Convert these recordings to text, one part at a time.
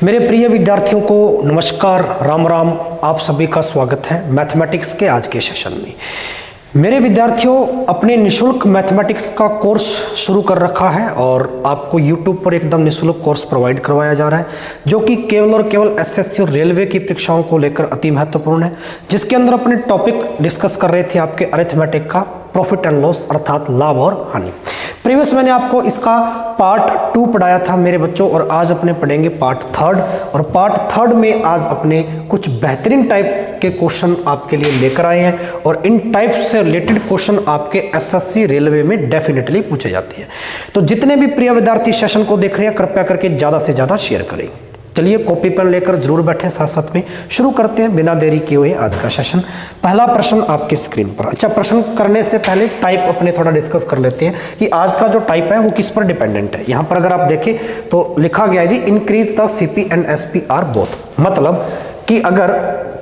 मेरे प्रिय विद्यार्थियों को नमस्कार, राम राम। आप सभी का स्वागत है मैथमेटिक्स के आज के सेशन में। मेरे विद्यार्थियों, अपने निशुल्क मैथमेटिक्स का कोर्स शुरू कर रखा है और आपको YouTube पर एकदम निशुल्क कोर्स प्रोवाइड करवाया जा रहा है, जो कि केवल और केवल एसएससी और रेलवे की परीक्षाओं को लेकर अति महत्वपूर्ण है, जिसके अंदर अपने टॉपिक डिस्कस कर रहे थे आपके अरिथमेटिक का प्रॉफिट एंड लॉस, अर्थात लाभ और हानि। प्रीवियस मैंने आपको इसका पार्ट 2 पढ़ाया था मेरे बच्चों, और आज अपने पढ़ेंगे पार्ट 3। और पार्ट 3 में आज अपने कुछ बेहतरीन टाइप के क्वेश्चन आपके लिए लेकर आए हैं, और इन टाइप से रिलेटेड क्वेश्चन आपके एसएससी रेलवे में डेफिनेटली पूछे जाते हैं। तो जितने भी प्रिय विद्यार्थी सेशन को देख रहे हैं, कृपया करके ज़्यादा से ज़्यादा शेयर करें। चलिए कॉपी पेन लेकर जरूर बैठे, साथ साथ में शुरू करते हैं बिना देरी किए हुए आज का सेशन। पहला प्रश्न आपकी स्क्रीन पर। अच्छा, प्रश्न करने से पहले टाइप अपने थोड़ा डिस्कस कर लेते हैं कि आज का जो टाइप है वो किस पर डिपेंडेंट है। यहाँ पर अगर आप देखें तो लिखा गया है जी, increase the CP and SP are both. मतलब कि अगर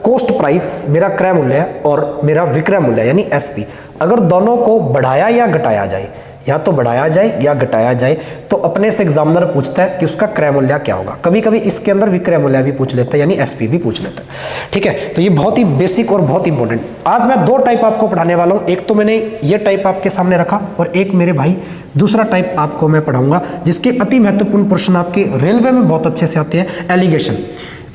कॉस्ट प्राइस, मेरा क्रय मूल्य और मेरा विक्रय मूल्य यानी एसपी, अगर दोनों को बढ़ाया या घटाया जाए, या तो बढ़ाया जाए या घटाया जाए, तो अपने से एग्जामिनर पूछता है कि उसका क्रय मूल्य क्या होगा। कभी कभी इसके अंदर विक्रय मूल्य भी पूछ लेता है, यानी एसपी भी पूछ लेता है। ठीक है, तो ये बहुत ही बेसिक और बहुत इंपॉर्टेंट। आज मैं 2 टाइप आपको पढ़ाने वाला हूँ। एक तो मैंने ये टाइप आपके सामने रखा, और एक मेरे भाई दूसरा टाइप आपको मैं पढ़ाऊंगा, जिसके अति महत्वपूर्ण प्रश्न आपके रेलवे में बहुत अच्छे से आते हैं। एलिगेशन।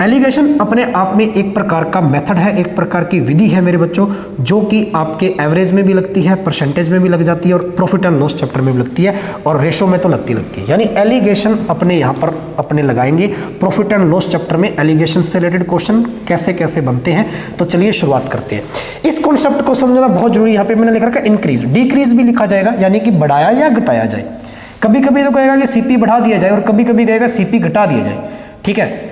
एलिगेशन अपने आप में एक प्रकार का मेथड है, एक प्रकार की विधि है मेरे बच्चों, जो कि आपके एवरेज में भी लगती है, परसेंटेज में भी लग जाती है, और प्रॉफिट एंड लॉस चैप्टर में भी लगती है, और रेशो में तो लगती है। यानी एलिगेशन अपने यहाँ पर अपने लगाएंगे। प्रॉफिट एंड लॉस चैप्टर में एलिगेशन से रिलेटेड क्वेश्चन कैसे कैसे बनते हैं। तो चलिए शुरुआत करते हैं। इस कॉन्सेप्ट को समझना बहुत जरूरी। यहाँ पे मैंने लिख रखा है इंक्रीज, डिक्रीज भी लिखा जाएगा, यानी कि बढ़ाया या घटाया जाए। कभी कभी तो कहेगा कि सीपी बढ़ा दिया जाए, और कभी कभी कहेगा सीपी घटा दिया जाए। ठीक है,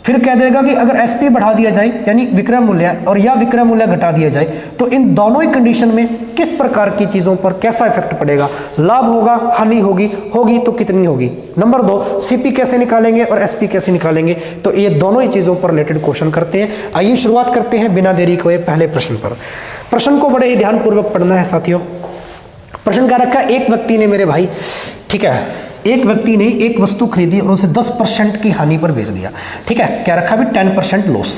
फिर कह देगा कि अगर एसपी बढ़ा दिया जाए यानी विक्रय मूल्य, और या विक्रय मूल्य घटा दिया जाए, तो इन दोनों ही कंडीशन में किस प्रकार की चीजों पर कैसा इफेक्ट पड़ेगा, लाभ होगा, हानि होगी, होगी तो कितनी होगी। नंबर 2, सीपी कैसे निकालेंगे और एसपी कैसे निकालेंगे। तो ये दोनों ही चीजों पर रिलेटेड क्वेश्चन करते हैं। आइए शुरुआत करते हैं बिना देरी को पहले प्रश्न पर। प्रश्न को बड़े ही ध्यानपूर्वक पढ़ना है साथियों। प्रश्न क्या रखा, एक व्यक्ति ने मेरे भाई, ठीक है, एक व्यक्ति ने एक वस्तु खरीदी और उसे 10% की हानि पर बेच दिया। ठीक है, क्या रखा भी 10% लॉस।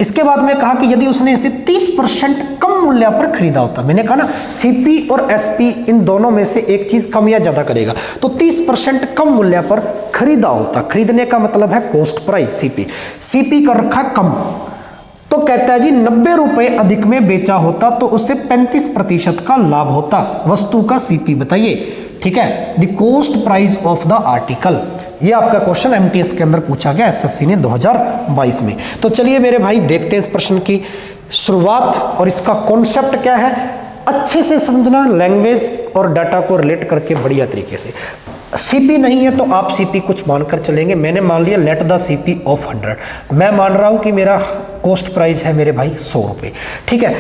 इसके बाद में कहा कि यदि उसने इसे 30% कम मूल्य पर खरीदा होता, मैंने कहा ना सीपी और एसपी इन दोनों में से एक चीज कम या ज्यादा करेगा, तो 30% कम मूल्य पर खरीदा होता। खरीदने का मतलब है कॉस्ट प्राइस, सीपी। सीपी कर रखा कम, तो कहता है जी 90 रुपए अधिक में बेचा होता तो उससे 35% का लाभ होता। वस्तु का सीपी बताइए। ठीक है, the cost price of the article. ये आपका क्वेश्चन एमटीएस के अंदर पूछा गया एसएससी ने 2022 में। तो चलिए मेरे भाई देखते हैं इस प्रश्न की शुरुआत, और इसका कॉन्सेप्ट क्या है अच्छे से समझना, लैंग्वेज और डाटा को रिलेट करके बढ़िया तरीके से। सीपी नहीं है तो आप सीपी कुछ मानकर चलेंगे। मैंने मान लिया लेट द सीपी ऑफ 100। मैं मान रहा हूं कि मेरा कॉस्ट प्राइस है मेरे भाई 100 रुपए। ठीक है,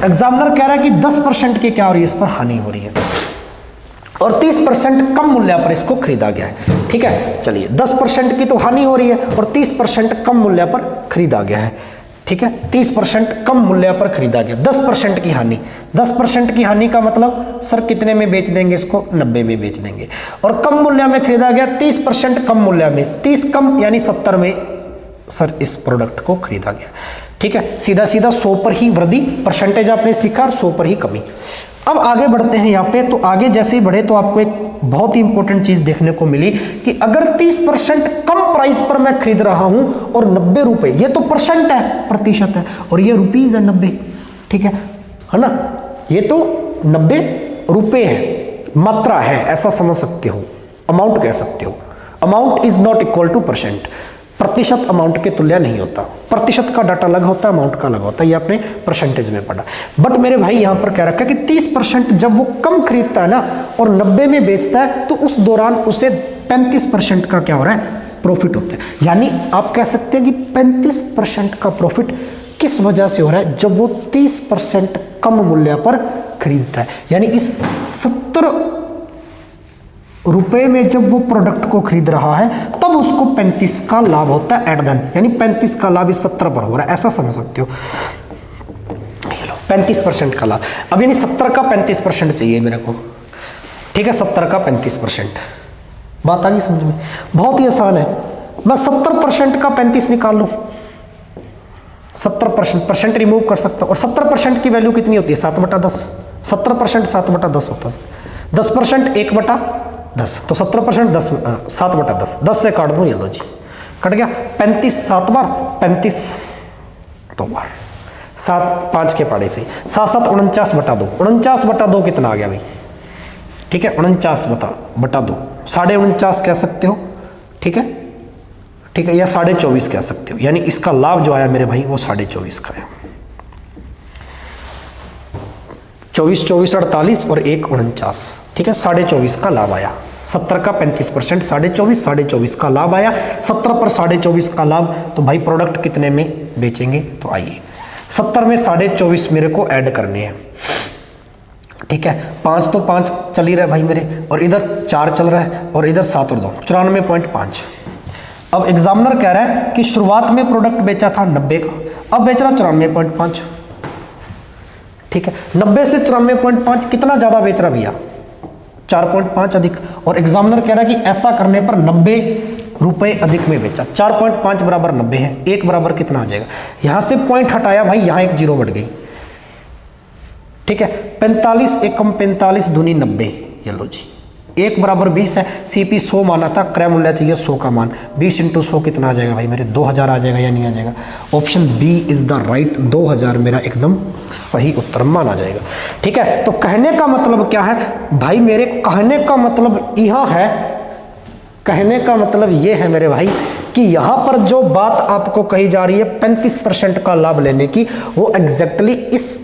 एग्जामिनर कह रहा है कि 10% की क्या हो रही है, इस पर हानि हो रही है, और 30% कम मूल्य पर इसको खरीदा गया है। ठीक है, चलिए 10% की तो हानि हो रही है और 30% कम मूल्य पर खरीदा गया है। ठीक है, 30% कम मूल्य पर खरीदा गया, 10% की हानि। 10% की हानि का मतलब सर कितने में बेच देंगे इसको, 90 में बेच देंगे। और कम मूल्य में खरीदा गया 30% कम मूल्य में, 30 कम यानी 70 में सर इस प्रोडक्ट को खरीदा गया। ठीक है, सीधा सीधा 100 पर ही वृद्धि, परसेंटेज आपने सीखा, और 100 पर ही कमी। अब आगे बढ़ते हैं यहाँ पे। तो आगे जैसे ही बढ़े तो आपको एक बहुत ही इंपॉर्टेंट चीज देखने को मिली कि अगर 30% कम प्राइस पर मैं खरीद रहा हूं और 90 रुपए, ये तो परसेंट है, प्रतिशत है, और ये रुपीज है 90। ठीक है ना, ये तो 90 रुपए है, मात्रा है, ऐसा समझ सकते हो, अमाउंट कह सकते हो। Amount is not equal two percent. प्रतिशत अमाउंट के तुल्य नहीं होता। प्रतिशत का डाटा अलग होता है, अमाउंट का अलग होता है, ये आपने परसेंटेज में पढ़ा। बट मेरे भाई यहाँ पर क्या रखा है कि 30% जब वो कम खरीदता है ना और 90 में बेचता है, तो उस दौरान उसे 35% का क्या हो रहा है, प्रॉफिट होता है। यानी आप कह सकते हैं कि 35% का प्रॉफिट किस वजह से हो रहा है, जब वो 30% कम मूल्य पर खरीदता है। यानी इस 70 रुपए में जब वो प्रोडक्ट को खरीद रहा है, तब उसको 35 का लाभ होता है एट देन, यानी 35 का लाभ इस 70 पर हो रहा है, ऐसा समझ सकते हो। 35% का लाभ। अब यानी 70 का 35% चाहिए मेरे को। ठीक है, 70 का 35%। बात आ गई समझ में? बहुत ही आसान है। मैं 70% का 35 निकाल लूं, 70% परसेंट रिमूव कर सकता हूं, और 70% की वैल्यू कितनी होती है 7/10, 70% 7/10 होता है, 10% 1/10, तो 70% 10 7/10, 10 से काट दूं, ये लो जी कट गया। 35 7 बार, 35 2 बार, 7 5 के पाड़े से 7 7 49/2, 49/2 कितना आ गया भाई, ठीक है 49/2, 49.5 कह सकते हो, ठीक है, ठीक है, या 24.5 कह सकते हो, यानी इसका लाभ जो आया मेरे भाई वो 24.5 का है। 24 24 48 और 1 49, ठीक है, 24.5 का लाभ आया। 70 का 35%, 24.5, 24.5 का लाभ आया। 70 पर 24.5 का लाभ, तो भाई प्रोडक्ट कितने में बेचेंगे, तो आइए 70 में 24.5 मेरे को ऐड करने हैं, ठीक है, 5 तो 5 चल ही रहा है भाई मेरे, और इधर 4 चल रहा है, और इधर 7 और 2 94.5। अब एग्जामिनर कह रहा है कि शुरुआत में प्रोडक्ट बेचा था 90 का, अब बेच रहा 94.5, ठीक है, 90 से 94.5 कितना ज्यादा बेच रहा भैया, 4.5 अधिक, और एग्जामिनर कह रहा है कि ऐसा करने पर 90 रुपए अधिक में बेचा। 4.5 बराबर 90 है, 1 बराबर कितना आ जाएगा, यहां से पॉइंट हटाया भाई, यहां एक जीरो बढ़ गई, ठीक है, 45 एकम 45 दूनी 90, ये लो जी, 1 बराबर 20 है, सीपी 100 माना था, क्रय मूल्य चाहिए 100 का मान, 20 × 100 कितना आ जाएगा भाई मेरे, 2000 आ जाएगा या नहीं आ जाएगा, option B is the right, 2000 मेरा एकदम सही उत्तर माना जाएगा, ठीक है। तो कहने का मतलब क्या है भाई मेरे, कहने का मतलब यह है, कहने का मतलब ये है मेरे भाई कि यहां पर जो बात आपको कही जा रही है 35% का लाभ लेने की, वो एग्जैक्टली इस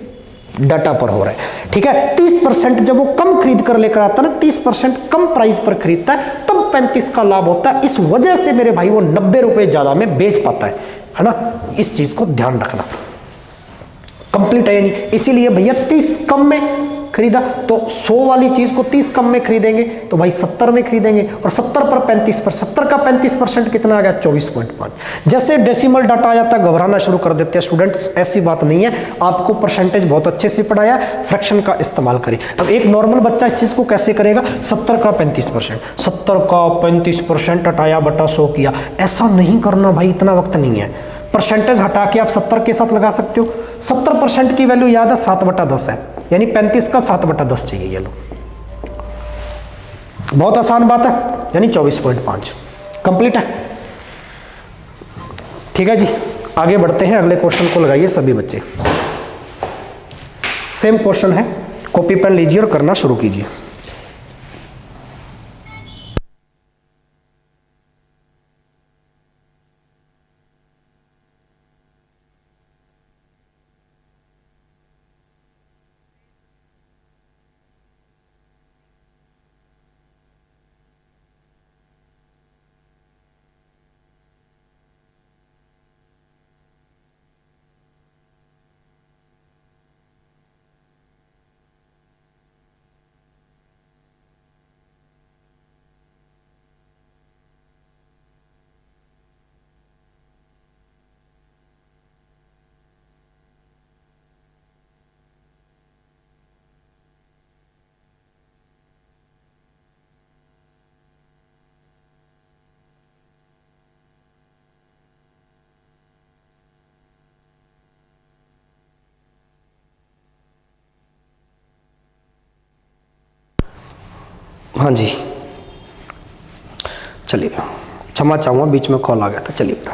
डाटा पर हो रहा है, ठीक है। 30% जब वो कम खरीद कर लेकर आता है ना, 30% कम प्राइस पर खरीदता है, तब 35 का लाभ होता है, इस वजह से मेरे भाई वो 90 रुपए ज्यादा में बेच पाता है ना, इस चीज को ध्यान रखना। कंप्लीट है नहीं, इसीलिए भैया 30 कम में खरीदा, तो 100 वाली चीज को 30 कम में खरीदेंगे तो भाई 70 में खरीदेंगे, और 70 पर 35 पर 70 का 35% कितना आ गया 24.5। जैसे डेसिमल डाटा आ जाता है घबराना शुरू कर देते हैं स्टूडेंट्स, ऐसी बात नहीं है, आपको परसेंटेज बहुत अच्छे से पढ़ाया, फ्रैक्शन का इस्तेमाल करें। अब एक नॉर्मल बच्चा इस चीज को कैसे करेगा, 70 का 35%, 70 का 35% हटाया बटा 100 किया, ऐसा नहीं करना भाई, इतना वक्त नहीं है, परसेंटेज हटा के आप 70 के साथ लगा सकते हो। 70% की वैल्यू याद है 7/10 है, यानी 35 का 7/10 चाहिए, ये लो, बहुत आसान बात है, यानी 24.5 कंप्लीट है, ठीक है जी। आगे बढ़ते हैं, अगले क्वेश्चन को लगाइए सभी बच्चे, सेम क्वेश्चन है, कॉपी पेन लीजिए और करना शुरू कीजिए। हाँ जी, चलिए क्षमा चाहूँगा, बीच में कॉल आ गया था। चलिए बेटा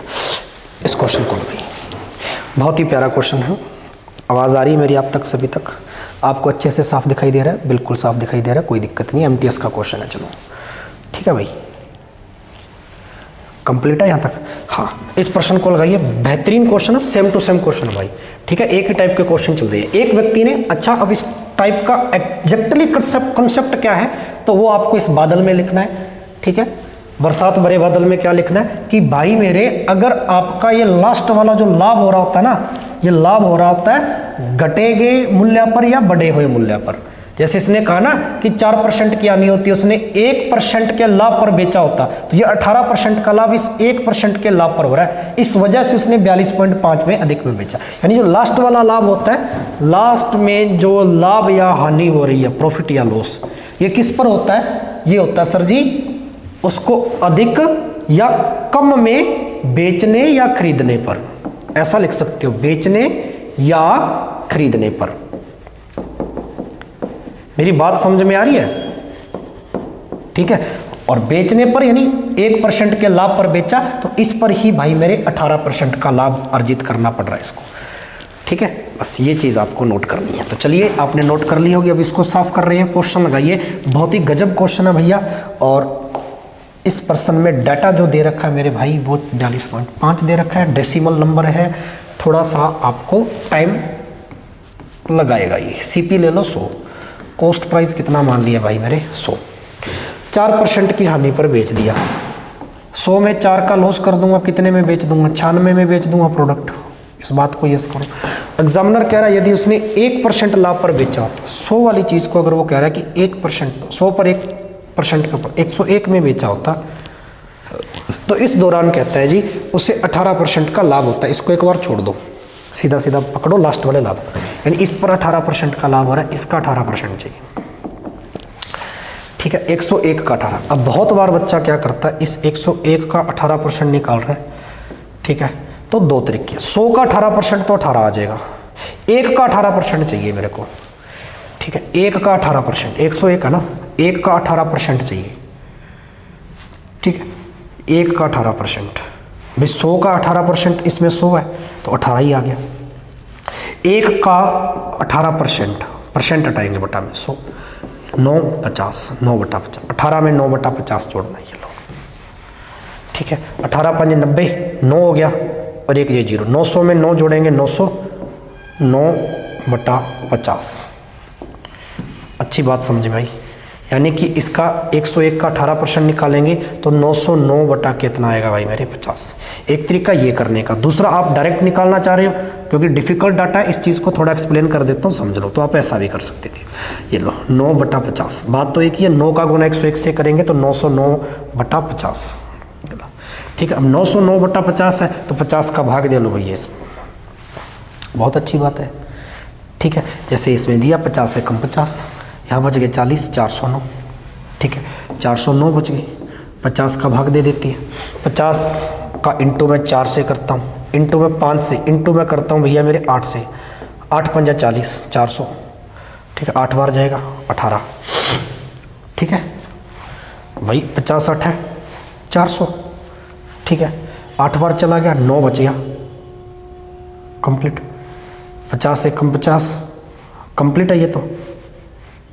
इस क्वेश्चन को भाई, बहुत ही प्यारा क्वेश्चन है, आवाज़ आ रही है मेरी आप तक, सभी तक आपको अच्छे से साफ दिखाई दे रहा है, बिल्कुल साफ दिखाई दे रहा है, कोई दिक्कत नहीं, एमटीएस का क्वेश्चन है। चलो ठीक है भाई, कंप्लीट है यहाँ तक। हाँ, इस प्रश्न को लगाइए, बेहतरीन क्वेश्चन है, सेम टू सेम क्वेश्चन है भाई, ठीक है, एक ही टाइप के क्वेश्चन चल रही है। एक व्यक्ति ने, अच्छा अब इस टाइप का एग्जैक्टली कंसेप्ट क्या है, तो वो आपको इस बादल में लिखना है, ठीक है, बरसात भरे बादल में क्या लिखना है कि भाई मेरे, अगर आपका ये लास्ट वाला जो लाभ हो रहा होता है ना, ये लाभ हो रहा होता है घटे गए मूल्य पर या बढ़े हुए मूल्य पर। जैसे इसने कहा ना कि 4% की आनी होती है, उसने 1% के लाभ पर बेचा होता, तो ये 18% का लाभ इस 1% के लाभ पर हो रहा है, इस वजह से उसने 42.5 में अधिक में बेचा। यानी जो लास्ट वाला लाभ होता है, लास्ट में जो लाभ या हानि हो रही है, प्रॉफिट या लॉस, ये किस पर होता है, ये होता है सर जी उसको अधिक या कम में बेचने या खरीदने पर, ऐसा लिख सकते हो, बेचने या खरीदने पर। मेरी बात समझ में आ रही है? ठीक है। और बेचने पर यानी 1% के लाभ पर बेचा, तो इस पर ही भाई मेरे 18% का लाभ अर्जित करना पड़ रहा है इसको। ठीक है, बस ये चीज़ आपको नोट करनी है। तो चलिए, आपने नोट कर ली होगी, अब इसको साफ कर रहे हैं, क्वेश्चन लगाइए। बहुत ही गजब क्वेश्चन है भैया, और इस प्रश्न में डाटा जो दे रखा है मेरे भाई वो 42.5 दे रखा है, डेसिमल नंबर है, थोड़ा सा आपको टाइम लगाएगा ये। सीपी ले लो 100, कॉस्ट प्राइस कितना मान लिया भाई मेरे 100, 4% की हानि पर बेच दिया, 100 में 4 का लॉस कर दूंगा, कितने में बेच दूंगा, 96 में बेच दूंगा प्रोडक्ट। इस बात को यस करो। एग्जामिनर कह रहा है यदि उसने 1% लाभ पर बेचा तो 100 वाली चीज़ को अगर वो कह रहा है कि 1%, 100 पर 1% का 101 में बेचा होता, तो इस दौरान कहता है जी उससे 18% का लाभ होता है। इसको एक बार छोड़ दो, सीधा सीधा पकड़ो लास्ट वाले लाभ, यानी इस पर 18% का लाभ हो रहा है, इसका 18% चाहिए। ठीक है, 101 का 18। अब बहुत बार बच्चा क्या करता है, इस 101 का 18% निकाल रहा है। ठीक है, तो दो तरीके, 100 का 18% तो 18 आ जाएगा, 1 का 18% चाहिए मेरे को। ठीक है, 1 का 18%, 101 है ना, 1 का 18% चाहिए। ठीक है, 1 का 18%, भाई 100 का 18%, इसमें 100 है तो 18 ही आ गया। 1 का 18%, परसेंट हटाएंगे बटा में 100, 9 50, 9/50, 18 में 9/50 जोड़ना, ये लो। ठीक है, 18 5 90, 9 हो गया, और एक ये 0, 900 में 9 जोड़ेंगे 900, 9/50। अच्छी बात समझे भाई, यानी कि इसका 101 का 18% निकालेंगे तो 909 बटा कितना आएगा भाई मेरे 50। एक तरीका ये करने का। दूसरा, आप डायरेक्ट निकालना चाह रहे हो क्योंकि डिफिकल्ट डाटा है, इस चीज़ को थोड़ा एक्सप्लेन कर देता हूँ, समझ लो, तो आप ऐसा भी कर सकते थे। ये लो 9/50, बात तो एक ही है, 9 का गुना 101 से करेंगे तो 909/50। ठीक है, अब 909/50 है तो 50 का भाग दे लो भैया इसमें, बहुत अच्छी बात है। ठीक है, जैसे इसमें दिया 50 से कम 50, यहाँ बच गए 40, 409। ठीक है, 409 बच गई, 50 का भाग दे देती है। 50 का इंटू में 4 से करता हूँ, इंटू में 5 से, इंटू में करता हूँ भैया मेरे 8 से, 8 5 40, 400। ठीक है, 8 बार जाएगा 18। ठीक है भाई, 50 8 है 400। ठीक है, 8 बार चला गया, 9 बच गया, कंप्लीट। 50 से कम 50 कंप्लीट है ये तो,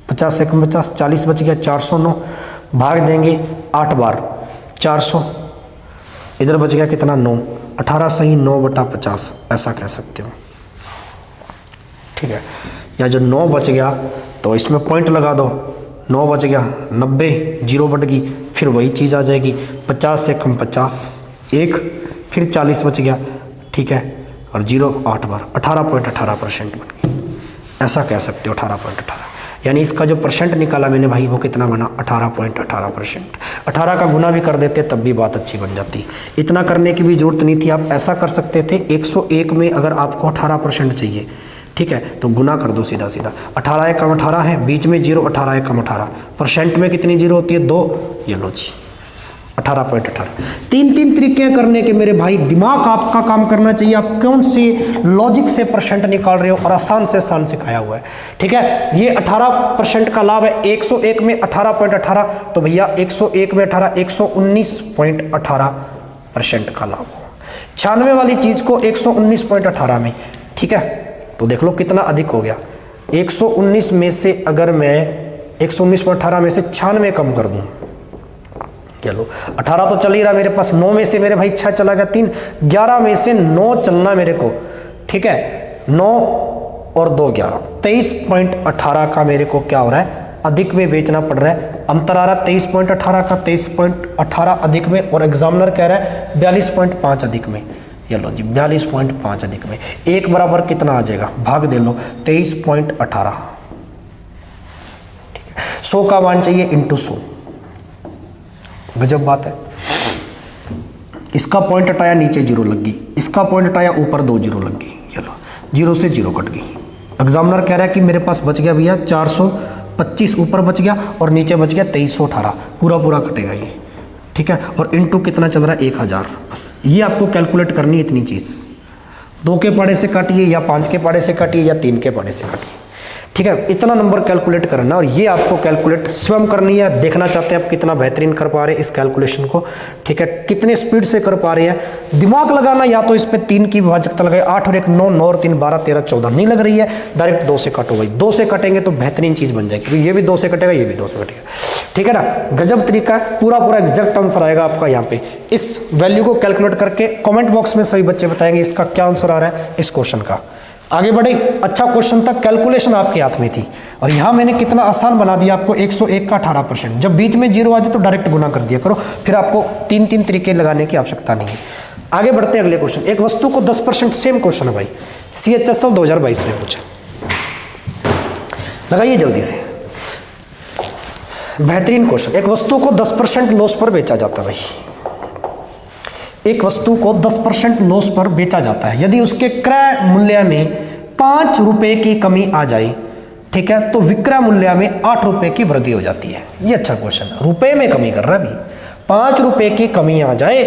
50 से कम 50, 40 बच गया, 409, भाग देंगे 8 बार 400, इधर बच गया कितना 9, 18 सही 9/50, ऐसा कह सकते हो। ठीक है, या जो 9 बच गया तो इसमें पॉइंट लगा दो, 9 बच गया 90, 0 बट गई, फिर वही चीज़ आ जाएगी, 50 से कम 50 1, फिर 40 बच गया। ठीक है, और 0 8 बार, 18.18% बन गई, ऐसा कह सकते हो 18.18। यानी इसका जो परसेंट निकाला मैंने भाई वो कितना बना, 18.18%। 18 का गुना भी कर देते तब भी बात अच्छी बन जाती, इतना करने की भी जरूरत नहीं थी। आप ऐसा कर सकते थे, 101 में अगर आपको 18% चाहिए, ठीक है, तो गुना कर दो सीधा सीधा, 18 कम 18 है, बीच में 0, 18 कम 18, परसेंट में कितनी 0 होती है 2, ये लो जी 18.18। तीन तरीके करने के मेरे भाई, दिमाग आपका काम करना चाहिए, आप कौन से लॉजिक से परसेंट निकाल रहे हो, और आसान से आसान सिखाया हुआ है। ठीक है, ये 18% का लाभ है, 101 में 18.18, तो भैया 101 में 18, 119.18% का लाभ हो। 96 वाली चीज को 119.18 में, ठीक है, तो देख लो कितना अधिक हो गया। 119 में से अगर मैं 119.18 में से 96 कम कर दूं, चलो 18 तो चल ही रहा मेरे पास, 9 में से मेरे भाई 6 चला गया 3, 11 में से 9 चलना मेरे को। ठीक है, 9 और 2 11, 23.18 का मेरे को क्या हो रहा है, अधिक में बेचना पड़ रहा है। अंतर आ रहा 23.18 का, 23.18 अधिक में, और एग्जामिनर कह रहा है 42.5 अधिक में। ये लो जी 42.5 अधिक में, एक बराबर कितना आ जाएगा, भाग दे लो 23.18। ठीक है, 100 का मान चाहिए इंटू 100, गजब बात है। इसका पॉइंट हटाया नीचे 0 लग गई, इसका पॉइंट हटाया ऊपर 2 0 लग गई, चलो 0 से 0 कट गई। एग्जामिनर कह रहा है कि मेरे पास बच गया भैया 425, ऊपर बच गया और नीचे बच गया 2318, पूरा कटेगा ये ठीक है, और इनटू कितना चल रहा है 1000। बस ये आपको कैलकुलेट करनी है इतनी चीज़। 2 के पाड़े से काटिए या 5 के पाड़े से काटिए या 3 के पाड़े से काटिए, ठीक है, इतना नंबर कैलकुलेट करना और ये आपको कैलकुलेट स्वयं करनी है। देखना चाहते हैं आप कितना बेहतरीन कर पा रहे हैं इस कैलकुलेशन को, ठीक है, कितने स्पीड से कर पा रहे हैं। दिमाग लगाना, या तो इस पे 3 की विभाजकता लगाए, 8 और 1 9, 9 और 3 12 13 14 नहीं लग रही है, डायरेक्ट 2 से काटो भाई। 2 से कटेंगे तो बेहतरीन चीज़ बन जाएगी, क्योंकि ये भी 2 से कटेगा, ये भी 2 से कटेगा, ठीक है ना। गजब तरीका है, पूरा पूरा एग्जैक्ट आंसर आएगा आपका यहाँ पे। इस वैल्यू को कैलकुलेट करके कमेंट बॉक्स में सभी बच्चे बताएंगे इसका क्या आंसर आ रहा है इस क्वेश्चन का। आगे बढ़े, अच्छा क्वेश्चन था, कैलकुलेशन आपके हाथ में थी और यहाँ मैंने कितना आसान बना दिया आपको। 101 का 18%, जब बीच में 0 आ जाए तो डायरेक्ट गुना कर दिया करो, फिर आपको 3 तरीके लगाने की आवश्यकता नहीं है। आगे बढ़ते हैं अगले क्वेश्चन। एक वस्तु को 10%, सेम क्वेश्चन है भाई, CHSL 2022 में पूछा, लगाइए जल्दी से, बेहतरीन क्वेश्चन। एक वस्तु को 10% लॉस पर बेचा जाता है भाई, एक वस्तु को 10% लॉस पर बेचा जाता है, यदि उसके क्रय मूल्य में 5 रुपए की कमी आ जाए, ठीक है, तो विक्रय मूल्य में 8 रुपए की वृद्धि हो जाती है। ये अच्छा क्वेश्चन है, रुपए में कमी कर रहा है अभी, 5 रुपए की कमी आ जाए,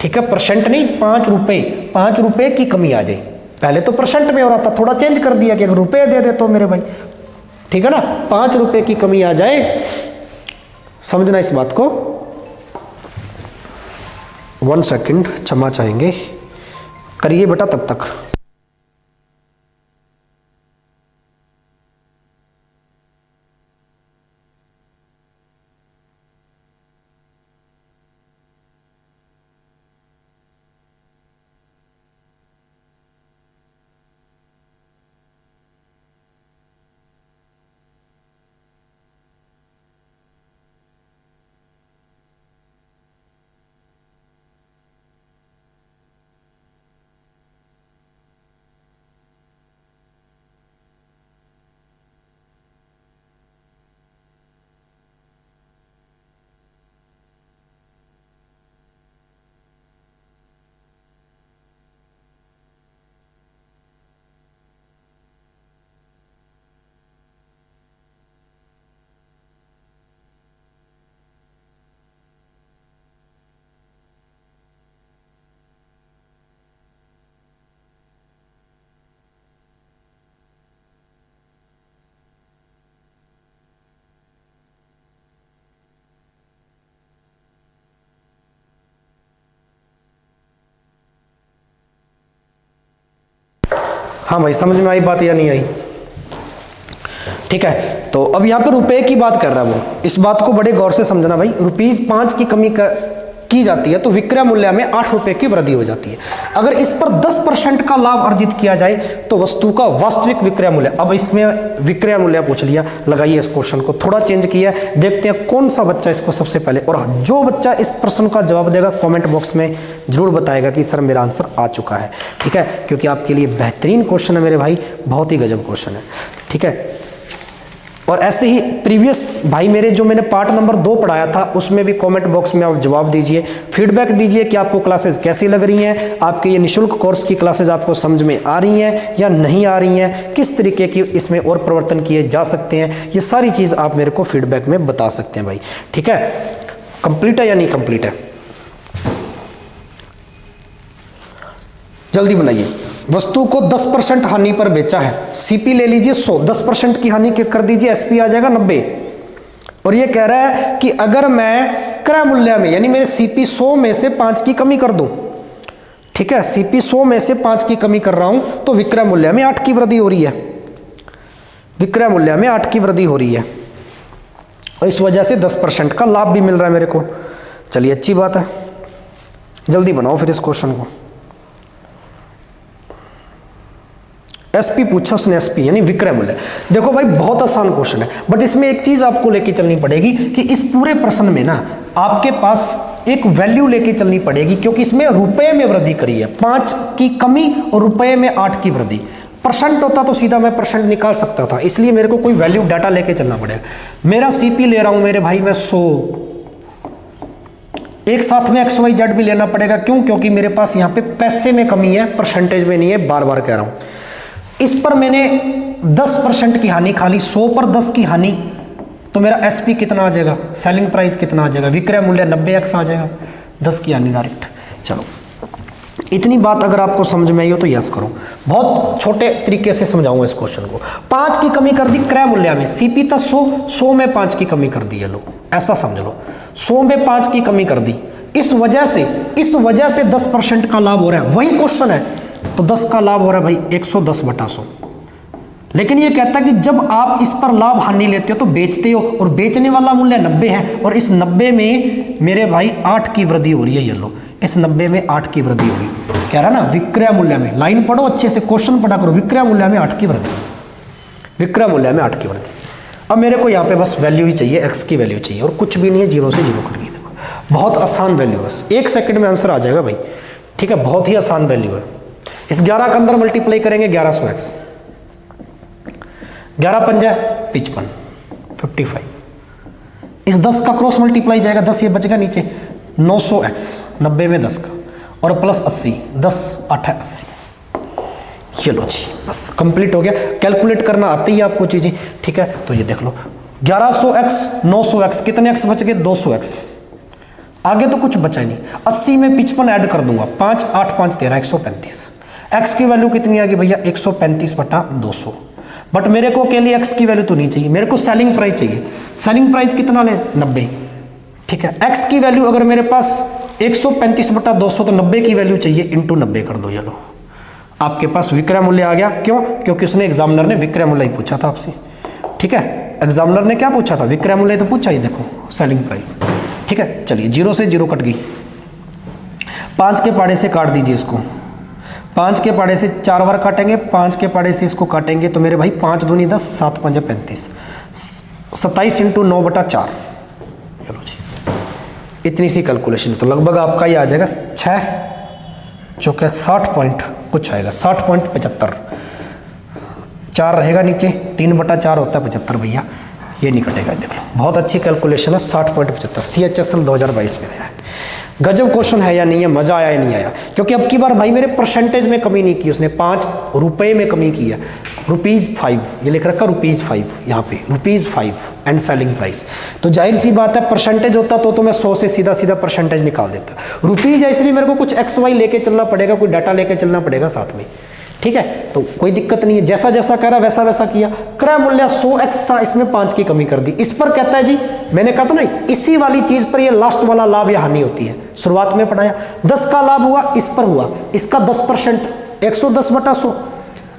ठीक है, परसेंट नहीं, 5 रुपए की कमी आ जाए। पहले तो परसेंट में हो रहा था, थोड़ा चेंज कर दिया कि अगर रुपए दे दे तो मेरे भाई, ठीक है ना, 5 रुपए की कमी आ जाए, समझना इस बात को। 1 सेकंड क्षमा चाहेंगे, करिए बेटा तब तक। हाँ भाई, समझ में आई बात या नहीं आई? ठीक है, तो अब यहाँ पे रुपए की बात कर रहा है वो, इस बात को बड़े गौर से समझना भाई। ₹5 की कमी की जाती है तो विक्रय मूल्य में 8 रुपए की वृद्धि हो जाती है। अगर इस पर 10% का लाभ अर्जित किया जाए तो वस्तु का वास्तविक विक्रय मूल्य, अब इसमें विक्रय मूल्य पूछ लिया, लगाइए इस क्वेश्चन को थोड़ा चेंज किया, देखते हैं कौन सा बच्चा इसको सबसे पहले, और जो बच्चा इस प्रश्न का जवाब देगा कमेंट बॉक्स में जरूर बताएगा कि सर मेरा आंसर आ चुका है, ठीक है, क्योंकि आपके लिए बेहतरीन क्वेश्चन है मेरे भाई, बहुत ही गजब क्वेश्चन है, ठीक है। और ऐसे ही प्रीवियस भाई मेरे जो मैंने पार्ट नंबर 2 पढ़ाया था उसमें भी कमेंट बॉक्स में आप जवाब दीजिए, फीडबैक दीजिए कि आपको क्लासेस कैसी लग रही हैं, आपके ये निःशुल्क कोर्स की क्लासेस आपको समझ में आ रही हैं या नहीं आ रही हैं, किस तरीके की इसमें और परिवर्तन किए जा सकते हैं, ये सारी चीज़ आप मेरे को फीडबैक में बता सकते हैं भाई, ठीक है। कंप्लीट है या नहीं कंप्लीट है, जल्दी बनाइए। वस्तु को 10% हानि पर बेचा है, सीपी ले लीजिए 100, 10% की हानि कर दीजिए, एसपी आ जाएगा 90। और ये कह रहा है कि अगर मैं क्रय मूल्य में, यानी मेरे सीपी 100 में से 5 की कमी कर दूं, ठीक है, सीपी 100 में से 5 की कमी कर रहा हूं तो विक्रय मूल्य में 8 की वृद्धि हो रही है, विक्रय मूल्य में 8 की वृद्धि हो रही है, और इस वजह से 10% का लाभ भी मिल रहा है मेरे को। चलिए अच्छी बात है, जल्दी बनाओ फिर इस क्वेश्चन को। एसपी पूछा उसने, एसपी यानी विक्रय मूल्य। देखो भाई बहुत आसान क्वेश्चन है, बट इसमें एक चीज आपको लेके चलनी पड़ेगी कि इस पूरे प्रश्न में ना आपके पास एक वैल्यू लेके चलनी पड़ेगी, क्योंकि इसमें रुपए में वृद्धि करी है, 5 की कमी और रुपए में 8 की वृद्धि। परसेंट होता तो सीधा मैं परसेंट निकाल सकता था, इसलिए मेरे को कोई वैल्यू डाटा लेके चलना पड़ेगा। मेरा सीपी ले रहा हूं मेरे भाई मैं 100, एक साथ में XYZ भी लेना पड़ेगा, क्यों? क्योंकि मेरे पास यहाँ पे पैसे में कमी है, परसेंटेज में नहीं है, बार बार कह रहा हूं। इस पर मैंने 10% की हानि खा ली, 100 पर 10 की हानि, तो मेरा एसपी कितना आ जाएगा, सेलिंग प्राइस कितना आ जाएगा, विक्रय मूल्य 90x आ जाएगा, 10 की यानी डायरेक्ट। चलो इतनी बात अगर आपको समझ में आई हो तो यस करो। बहुत छोटे तरीके से समझाऊंगा इस क्वेश्चन को। 5 की कमी कर दी क्रय मूल्य में, सीपी था 100 में 5 की कमी कर दी है, लो ऐसा समझ लो, 100 में 5 की कमी कर दी, इस वजह से 10% का लाभ हो रहा है, वही क्वेश्चन है, तो 10 का लाभ हो रहा है भाई 110/100। लेकिन ये कहता है कि जब आप इस पर लाभ हानि लेते हो तो बेचते हो, और बेचने वाला मूल्य 90 है, और इस 90 में मेरे भाई 8 की वृद्धि हो रही है, ये लो इस 90 में 8 की वृद्धि हो रही है, कह रहा ना विक्रय मूल्य में, लाइन पढ़ो अच्छे से, क्वेश्चन पढ़ा करो, विक्रय मूल्य में 8 की वृद्धि, विक्रय मूल्य में 8 की वृद्धि। अब मेरे को यहाँ पे बस वैल्यू ही चाहिए, एक्स की वैल्यू चाहिए, और कुछ भी नहीं है, 0 से 0 कट गई। देखो बहुत आसान वैल्यू, बस 1 सेकंड में आंसर आ जाएगा भाई, ठीक है, बहुत ही आसान वैल्यू है। इस 11 के अंदर मल्टीप्लाई करेंगे 1100x, 11 पंजा 55, 55, इस 10 का क्रॉस मल्टीप्लाई जाएगा, 10 ये बचेगा नीचे, 900x 90 में 10 का, और प्लस 80, 10 8 80, चलो जी बस कंप्लीट हो गया। कैलकुलेट करना आती है आपको चीजें, ठीक है, तो ये देख लो 1100x 900x, कितने x बच गए, 200x, आगे तो कुछ बचा ही नहीं। 80 में 55 ऐड कर दूंगा, 5 8 5 13 135, x की वैल्यू कितनी आ गई भैया 135/200, बट मेरे को के लिए x की वैल्यू तो नहीं चाहिए, मेरे को सेलिंग प्राइस चाहिए। सेलिंग प्राइस कितना ले, 90, ठीक है, x की वैल्यू अगर मेरे पास 135/200 तो 90 की वैल्यू चाहिए, इंटू 90 कर दो, ये लो आपके पास विक्रय मूल्य आ गया। क्यों, क्योंकि उसने एग्जामिनर ने विक्रय मूल्य ही पूछा था आपसे, ठीक है, एग्जामिनर ने क्या पूछा था, विक्रय मूल्य तो पूछा ही, देखो सेलिंग प्राइस, ठीक है। चलिए 0 से 0 कट गई, 5 के पाड़े से काट दीजिए इसको, 5 के पाड़े से 4 बार काटेंगे, 5 के पाड़े से इसको काटेंगे, तो मेरे भाई 5 दूनी 10, 7 5 35, 27 × 9/4, चलो जी इतनी सी कैलकुलेशन, तो लगभग आपका ये आ जाएगा 6 चौके 60 पॉइंट कुछ आएगा, 60.75, 4 रहेगा नीचे, 3/4 होता है 75 भैया, ये नहीं कटेगा, देख लो बहुत अच्छी कैलकुलेशन है, 60.75 CHSL 2022 में आया है। गजब क्वेश्चन है या नहीं है, मजा आया या नहीं आया, क्योंकि अब की बार भाई मेरे परसेंटेज में कमी नहीं की उसने, 5 रुपए में कमी की है, ₹5, ये लिख रखा ₹5, यहाँ पे ₹5 एंड सेलिंग प्राइस, तो जाहिर सी बात है परसेंटेज होता तो मैं 100 से सीधा सीधा परसेंटेज निकाल देता, रुपीज है इसलिए मेरे को कुछ XY लेके चलना पड़ेगा, कोई डाटा लेके चलना पड़ेगा साथ में, ठीक है, तो कोई दिक्कत नहीं है, जैसा जैसा कह रहा वैसा वैसा किया। क्रय मूल्य 100x था, इसमें 5 की कमी कर दी, इस पर कहता है जी, मैंने कहा था ना इसी वाली चीज पर ये लास्ट वाला लाभ या हानि होती है, शुरुआत में पढ़ाया, 10 का लाभ हुआ, इस पर हुआ, इसका 10% 110/100,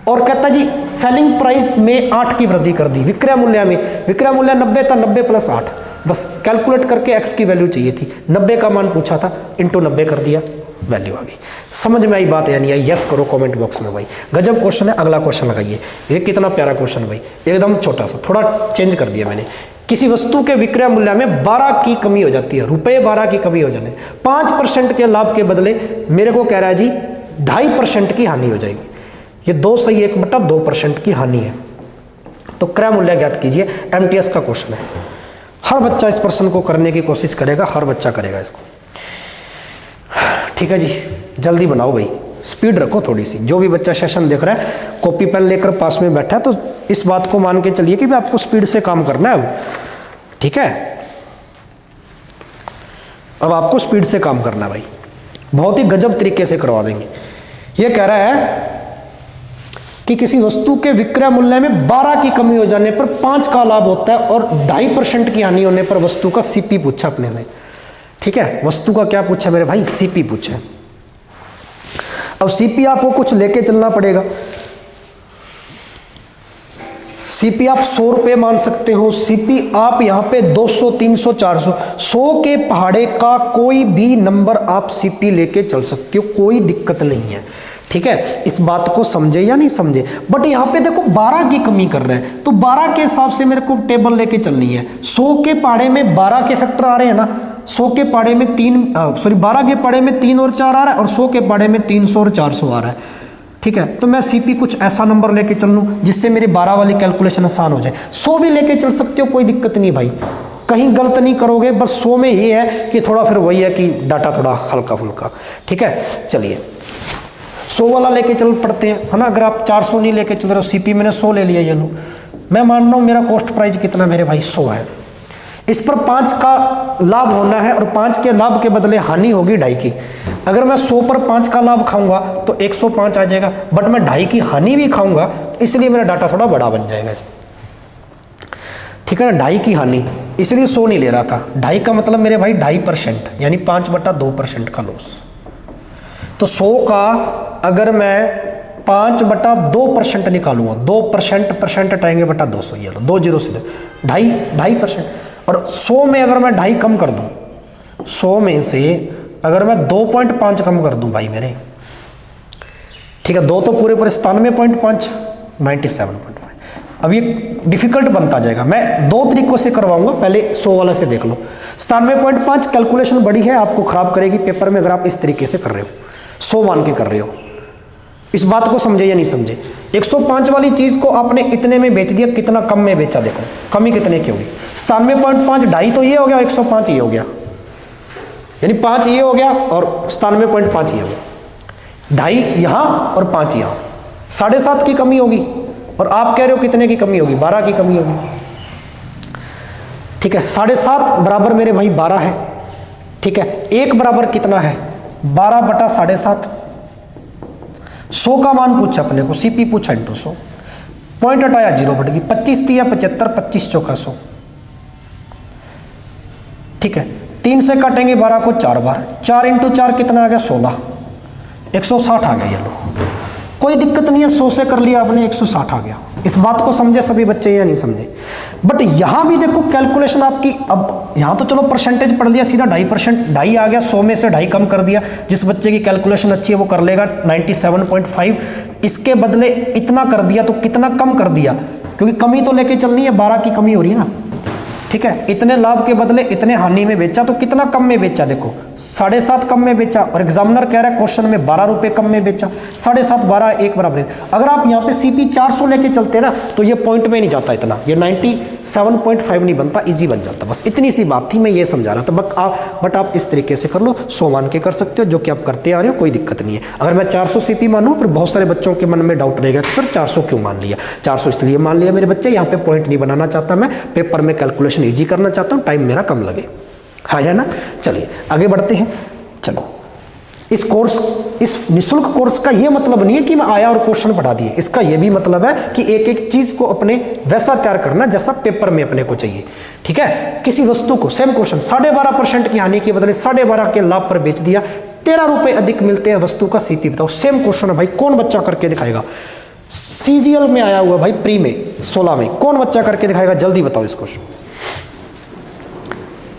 और कहता जी सेलिंग प्राइस में 8 की वृद्धि कर दी, विक्रय मूल्य में, विक्रय मूल्य 90 था, 90 + 8, बस कैलकुलेट करके x की वैल्यू चाहिए थी, 90 का मान पूछा था, इंटू 90 कर दिया, वैल्यू आ गई। समझ में आई बात या नहीं आई, यस करो कमेंट बॉक्स में भाई, गजब क्वेश्चन है। अगला क्वेश्चन लगाइए, ये कितना प्यारा क्वेश्चन है भाई, एकदम छोटा सा, थोड़ा चेंज कर दिया मैंने। किसी वस्तु के विक्रय मूल्य में 12 की कमी हो जाती है, ₹12 की कमी हो जाने, 5% के लाभ के बदले मेरे को कह रहा है जी 2.5% की हानि हो जाएगी, ये 2 सही 1/2% की हानि है, तो क्रय मूल्य ज्ञात कीजिए। MTS का क्वेश्चन है, हर बच्चा इस प्रश्न को करने की कोशिश करेगा, हर बच्चा करेगा इसको, ठीक है जी, जल्दी बनाओ भाई, स्पीड रखो थोड़ी सी, जो भी बच्चा सेशन देख रहा है कॉपी पेन लेकर पास में बैठा है तो इस बात को मान के चलिए कि आपको स्पीड से काम करना है, ठीक है, अब आपको स्पीड से काम करना है भाई, बहुत ही गजब तरीके से करवा देंगे। ये कह रहा है कि किसी वस्तु के विक्रय मूल्य में 12 की कमी हो जाने पर 5 का लाभ होता है, और 2.5% की हानि होने पर वस्तु का CP पूछा अपने से, ठीक है, वस्तु का क्या पूछा मेरे भाई, CP पूछा। अब CP आपको कुछ लेके चलना पड़ेगा, CP आप 100 रुपये मान सकते हो, CP आप यहाँ पे 200 300 400 100 के पहाड़े का कोई भी नंबर आप CP लेके चल सकते हो, कोई दिक्कत नहीं है, ठीक है, इस बात को समझे या नहीं समझे। बट यहाँ पे देखो 12 की कमी कर रहे हैं, तो 12 के हिसाब से मेरे को टेबल लेके चलनी है, 100 के पहाड़े में 12 के फैक्टर आ रहे हैं ना, 100 के पाड़े में 12 के पाड़े में 3 और 4 आ रहा है, और 100 के पाड़े में 300 और 400 आ रहा है, ठीक है, तो मैं CP कुछ ऐसा नंबर लेके चल लूँ जिससे मेरी 12 वाली कैलकुलेशन आसान हो जाए। 100 भी लेके चल सकते हो, कोई दिक्कत नहीं भाई, कहीं गलत नहीं करोगे, बस 100 में ये है कि थोड़ा फिर वही है कि डाटा थोड़ा हल्का फुल्का, ठीक है। चलिए 100 वाला लेके चल पड़ते हैं, है ना, अगर आप 400 नहीं लेके चल रहे हो, CP मैंने 100 ले लिया, ये लो, मैं मान रहा हूँ मेरा कॉस्ट प्राइस कितना मेरे भाई 100 है, इस पर 5 का लाभ होना है और 5 के लाभ के बदले हानि होगी 2.5 की। अगर मैं 100 पर 5 का लाभ खाऊंगा तो 105 आ जाएगा, बट मैं 2.5 की हानि भी खाऊंगा, इसलिए मेरा डाटा थोड़ा बड़ा बन जाएगा इसमें। ठीक है ना, 2.5 की हानि, इसलिए 100 नहीं ले रहा था। 2.5 का मतलब मेरे भाई 2.5%, यानी 5/2% का लॉस। तो 100 का अगर मैं 5/2% निकालूंगा, 2% हटाएंगे बटा 200, ये लो 2 जीरो से 2.5%। और 100 में अगर मैं 2.5 कम कर दूं, 100 में से अगर मैं 2.5 कम कर दूं भाई मेरे, ठीक है, 2 तो पूरे पर 97.5, 97.5। अब ये डिफिकल्ट बनता जाएगा, मैं 2 तरीकों से करवाऊंगा, पहले 100 वाला से देख लो। 97.5 कैलकुलेशन बड़ी है, आपको खराब करेगी पेपर में अगर आप इस तरीके से कर रहे हो, 100 मान के कर रहे हो। इस बात को समझे या नहीं समझे? 105 वाली चीज को आपने इतने में बेच दिया, कितना कम में बेचा, देखो कमी कितने की होगी। 97.5, 2.5 तो ये हो गया, 105 ये हो गया, यानी 5 ये हो गया और 97.5 ये हो गया, 2.5 यहां और 5 यहां, 7.5 की कमी होगी। और आप कह रहे हो कितने की कमी होगी? 12 की कमी होगी। ठीक है, 7.5 बराबर मेरे भाई 12 है। ठीक है, 1 बराबर कितना है? 12/7.5। 100 का मान पूछा अपने को, सीपी पूछा इंटू 100, पॉइंट हटाया 0 बट गई, 25 दिया 75, 25 चौका 100। ठीक है, 3 से काटेंगे 12 को 4 बार, 4 इंटू 4 कितना आ गया? 16, 160 आ गया। ये लो, कोई दिक्कत नहीं है, 100 से कर लिया आपने, 160 आ गया। इस बात को समझे सभी बच्चे या नहीं समझे? बट यहां भी देखो कैलकुलेशन आपकी, अब यहां तो चलो परसेंटेज पढ़ लिया सीधा 2.5%, 2.5 आ गया, 100 में से 2.5 कम कर दिया। जिस बच्चे की कैलकुलेशन अच्छी है वो कर लेगा 97.5। इसके बदले इतना कर दिया तो कितना कम कर दिया, क्योंकि कमी तो लेके चलनी है, 12 की कमी हो रही है ना। ठीक है, इतने लाभ के बदले इतने हानि में बेचा, तो कितना कम में बेचा? देखो 7.5 कम में बेचा, और एग्जामिनर कह रहा है क्वेश्चन में 12 रुपए कम में बेचा। 7.5 12 एक बराबर है। अगर आप यहाँ पे सीपी 400 लेके चलते ना तो ये पॉइंट में नहीं जाता इतना, ये 97.5 नहीं बनता, इजी बन जाता। बस इतनी सी बात थी, मैं ये समझा रहा था। बट आप इस तरीके से कर लो, 100 मान के कर सकते हो, जो कि आप करते आ रहे हो, कोई दिक्कत नहीं है। अगर मैं 400 सीपी मानूं, फिर बहुत सारे बच्चों के मन में डाउट रहेगा कि सर 400 क्यों मान लिया? 400 इसलिए मान लिया मेरे बच्चे, यहाँ पे पॉइंट नहीं बनाना चाहता मैं, पेपर में कैलकुलेशन ईजी करना चाहता हूँ, टाइम मेरा कम लगे। हाँ है ना? चलिए आगे बढ़ते हैं। चलो, इस कोर्स, इस निःशुल्क कोर्स का ये मतलब नहीं है कि मैं आया और क्वेश्चन पढ़ा दिए। इसका ये भी मतलब है कि एक एक चीज को अपने वैसा तैयार करना जैसा पेपर में अपने को चाहिए। ठीक है, किसी वस्तु को सेम क्वेश्चन 12.5% की हानि के बदले 12.5 के लाभ पर बेच दिया, 13 रुपए अधिक मिलते हैं, वस्तु का सीपी बताओ। सेम क्वेश्चन है भाई, कौन बच्चा करके दिखाएगा? सीजीएल में आया हुआ भाई, प्री में 16 में, कौन बच्चा करके दिखाएगा? जल्दी बताओ इस क्वेश्चन।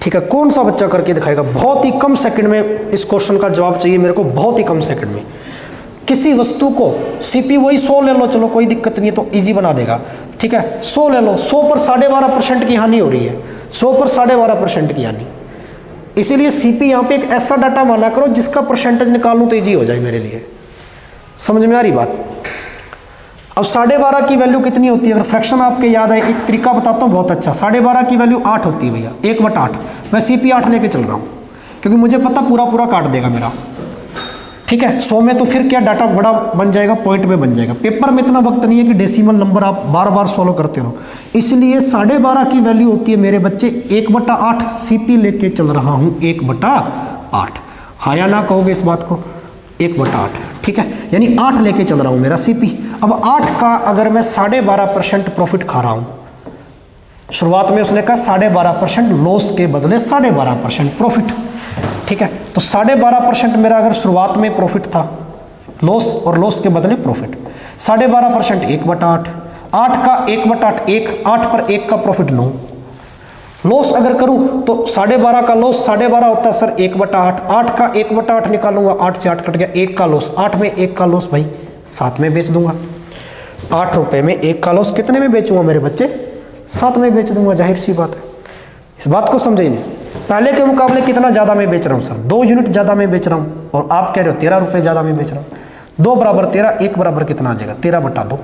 ठीक है, कौन सा बच्चा करके दिखाएगा? बहुत ही कम सेकंड में इस क्वेश्चन का जवाब चाहिए मेरे को, बहुत ही कम सेकंड में। किसी वस्तु को सीपी वही 100 ले लो, चलो कोई दिक्कत नहीं है, तो इजी बना देगा। ठीक है, 100 ले लो, 100 पर 12.5% की हानि हो रही है, 100 पर 12.5% की हानि। इसीलिए सीपी यहाँ पे एक ऐसा डाटा माना करो जिसका परसेंटेज निकालूं तो इजी हो जाए मेरे लिए। समझ में आ रही बात? अब 12.5 की वैल्यू कितनी होती है? अगर फ्रैक्शन आपके याद है, एक तरीका बताता हूँ बहुत अच्छा। 12.5 की वैल्यू 8 होती है भैया, 1/8। मैं सीपी 8 लेके चल रहा हूँ क्योंकि मुझे पता पूरा काट देगा मेरा। ठीक है, 100 में तो फिर क्या डाटा बड़ा बन जाएगा, पॉइंट में बन जाएगा। पेपर में इतना वक्त नहीं है कि डेसिमल नंबर आप बार बार सॉल्व करते रहो, इसलिए 12.5 की वैल्यू होती है मेरे बच्चे 1/8। सीपी लेके चल रहा हूँ 1/8। हाँ या ना कहोगे इस बात को? 1/8। ठीक है, यानी 8 लेके चल रहा हूं मेरा सीपी। अब 8 का अगर मैं 12.5% प्रॉफिट खा रहा हूं, शुरुआत में उसने कहा 12.5% लॉस के बदले 12.5% प्रॉफिट। ठीक है, तो 12.5% मेरा अगर शुरुआत में प्रॉफिट था, लॉस और लॉस के बदले प्रॉफिट, 12.5% 1/8, 8 का 1/8 1, 8 पर 1 का प्रॉफिट 9। लॉस अगर करूं तो 12.5 का लॉस 12.5 होता है सर 1/8, 8 का 1/8 निकालूंगा, 8 से 8 कट गया, 1 का लॉस, 8 में 1 का लॉस भाई 7 में बेच दूंगा। 8 रुपए में 1 का लॉस कितने में बेचूंगा मेरे बच्चे? 7 में बेच दूंगा, जाहिर सी बात है। इस बात को समझे नहीं? पहले के मुकाबले कितना ज्यादा में बेच रहा हूं सर? 2 यूनिट ज्यादा में बेच रहा हूं, और आप कह रहे हो 13 रुपए ज्यादा में बेच रहा हूं। 2 बराबर 13, 1 बराबर कितना आ जाएगा? 13/2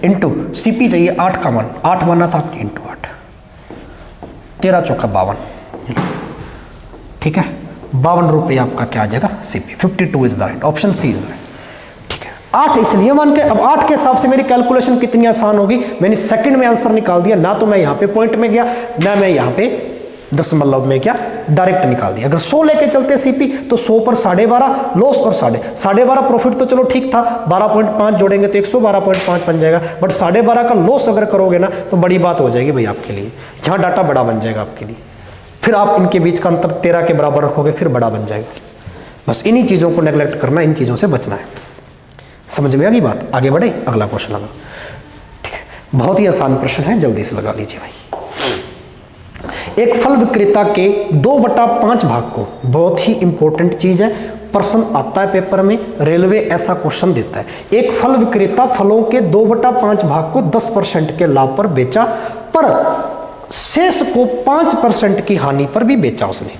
इंटू सीपी चाहिए 8 का मान, 8 माना था इंटू 8, 13 चौका 52। ठीक है, 52 रुपये आपका क्या आ जाएगा? सीपी। 52 is the right option, C is the right. ठीक है, 8 इसलिए मान के, अब 8 के हिसाब से मेरी कैलकुलेशन कितनी आसान होगी, मैंने सेकंड में आंसर निकाल दिया, ना तो मैं यहाँ पे पॉइंट में गया ना मैं यहाँ पे दशमलव में क्या डायरेक्ट निकाल दिया। अगर 100 लेके चलते सीपी तो 100 पर 12.5 लॉस और 12.5 प्रॉफिट तो चलो ठीक था, 12.5 जोड़ेंगे तो 112.5 बन जाएगा, बट 12.5 का लॉस अगर करोगे ना तो बड़ी बात हो जाएगी भाई आपके लिए, यहाँ डाटा बड़ा बन जाएगा आपके लिए, फिर आप इनके बीच का अंतर 13 के बराबर रखोगे फिर बड़ा बन जाएगा। बस इन्हीं चीज़ों को नेग्लेक्ट करना, इन चीज़ों से बचना है। समझ में आ गई बात? आगे बढ़े, अगला क्वेश्चन लगा। ठीक है, बहुत ही आसान प्रश्न है, जल्दी से लगा लीजिए भाई। एक फल विक्रेता के 2/5 भाग को, बहुत ही इंपॉर्टेंट चीज है, प्रश्न आता है पेपर में, रेलवे ऐसा क्वेश्चन देता है। एक फल विक्रेता फलों के 2/5 भाग को 10% के लाभ पर बेचा, पर शेष को 5% की हानि पर भी बेचा उसने।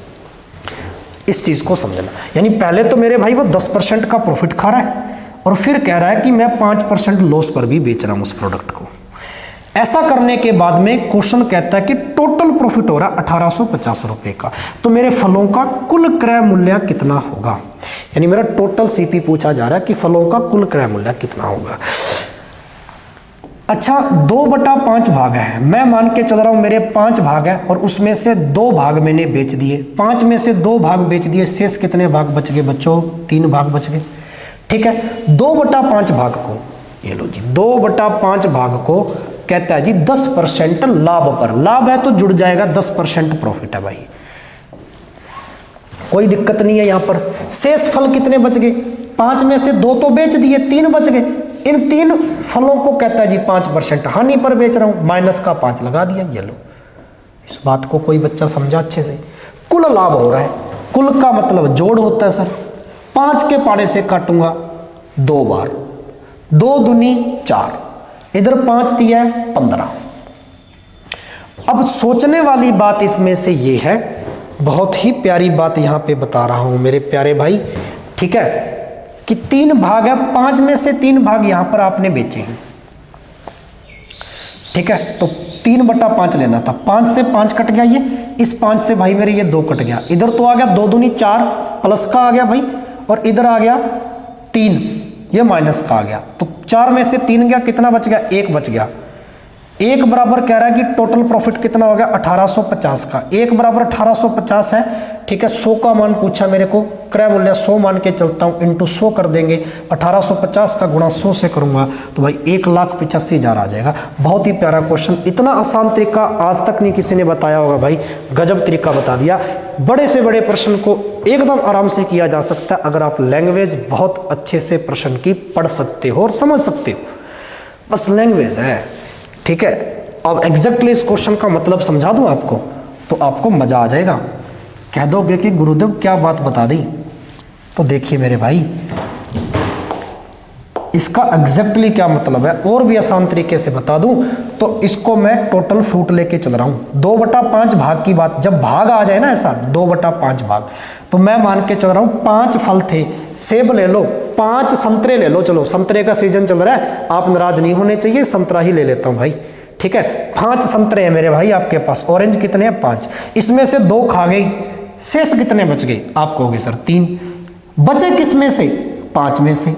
इस चीज को समझना, यानी पहले तो मेरे भाई वो 10% का प्रॉफिट खा रहा है और फिर कह रहा है कि मैं 5% लॉस पर भी बेच रहा हूं उस प्रोडक्ट को। ऐसा करने के बाद में क्वेश्चन कहता है कि टोटल प्रॉफिट हो रहा 1850 रुपए का, तो मेरे फलों का कुल क्रय मूल्य कितना होगा, यानी मेरा टोटल सीपी पूछा जा रहा है कि फलों का कुल क्रय मूल्य कितना होगा। अच्छा, 2/5 भाग है, मैं मान के चल रहा हूं मेरे 5 भाग है और उसमें से 2 भाग मैंने बेच दिए, 5 में से 2 भाग बेच दिए, शेष कितने भाग बच गए बच्चों? 3 भाग बच गए। ठीक है, 2/5 भाग को, ये लो जी, 2/5 भाग को कहता है जी 10% लाभ पर, लाभ है तो जुड़ जाएगा, 10% प्रॉफिट है भाई, कोई दिक्कत नहीं है यहां पर। शेष फल कितने बच गए? 5 में से 2 तो बेच दिए, 3 बच गए, इन 3 फलों को कहता है जी 5% हानि पर बेच रहा हूं, माइनस का 5 लगा दिया। ये लो, इस बात को कोई बच्चा समझा अच्छे से? कुल लाभ हो रहा है, कुल का मतलब जोड़ होता है सर, 5 के पाड़े से काटूंगा 2 बार, 2 दूनी 4, इधर 5 दिया है 15। अब सोचने वाली बात इसमें से ये है, बहुत ही प्यारी बात यहां पे बता रहा हूं मेरे प्यारे भाई, ठीक है, कि 3 भाग है, 5 में से 3 भाग यहां पर आपने बेचे हैं। ठीक है, तो 3/5 लेना था, 5 से 5 कट गया, ये इस 5 से भाई मेरे ये 2 कट गया, इधर तो आ गया 2 दूनी 4 प्लस का आ गया भाई, और इधर आ गया 3, ये माइनस का आ गया, तो 4 में से 3 गया, कितना बच गया? 1 बच गया। 1 बराबर कह रहा है कि टोटल प्रॉफिट कितना हो गया? 1850 का, 1 बराबर 1850 है। ठीक है, 100 का मान पूछा मेरे को, क्रय मूल्य 100 मान के चलता हूं, इंटू 100 कर देंगे, 1850 का गुणा 100 से करूंगा तो भाई 1,85,000 आ जाएगा। बहुत ही प्यारा क्वेश्चन, इतना आसान तरीका आज तक नहीं किसी ने बताया होगा भाई, गजब तरीका बता दिया। बड़े से बड़े प्रश्न को एकदम आराम से किया जा सकता है अगर आप लैंग्वेज बहुत अच्छे से प्रश्न की पढ़ सकते हो और समझ सकते हो, बस लैंग्वेज है। ठीक है, अब एग्जैक्टली इस क्वेश्चन का मतलब समझा दूं आपको तो आपको मजा आ जाएगा, कह दोगे कि गुरुदेव क्या बात बता दी। तो देखिए मेरे भाई, इसका एग्जैक्टली क्या मतलब है, और भी आसान तरीके से बता दूं तो इसको मैं टोटल फ्रूट लेके चल रहा हूं, 2/5 भाग की बात, जब भाग आ जाए ना ऐसा 2/5 भाग, तो मैं मान के चल रहा हूं 5 फल थे, सेब ले लो, 5 संतरे ले लो, चलो संतरे का सीजन चल रहा है, आप नाराज नहीं होने चाहिए, संतरा ही ले लेता हूं भाई। ठीक है, 5 संतरे हैं मेरे भाई आपके पास, ऑरेंज कितने हैं? 5, इसमें से 2 खा गई, शेष कितने बच गए? आप कहोगे सर 3, बचे किसमें से? 5 में से,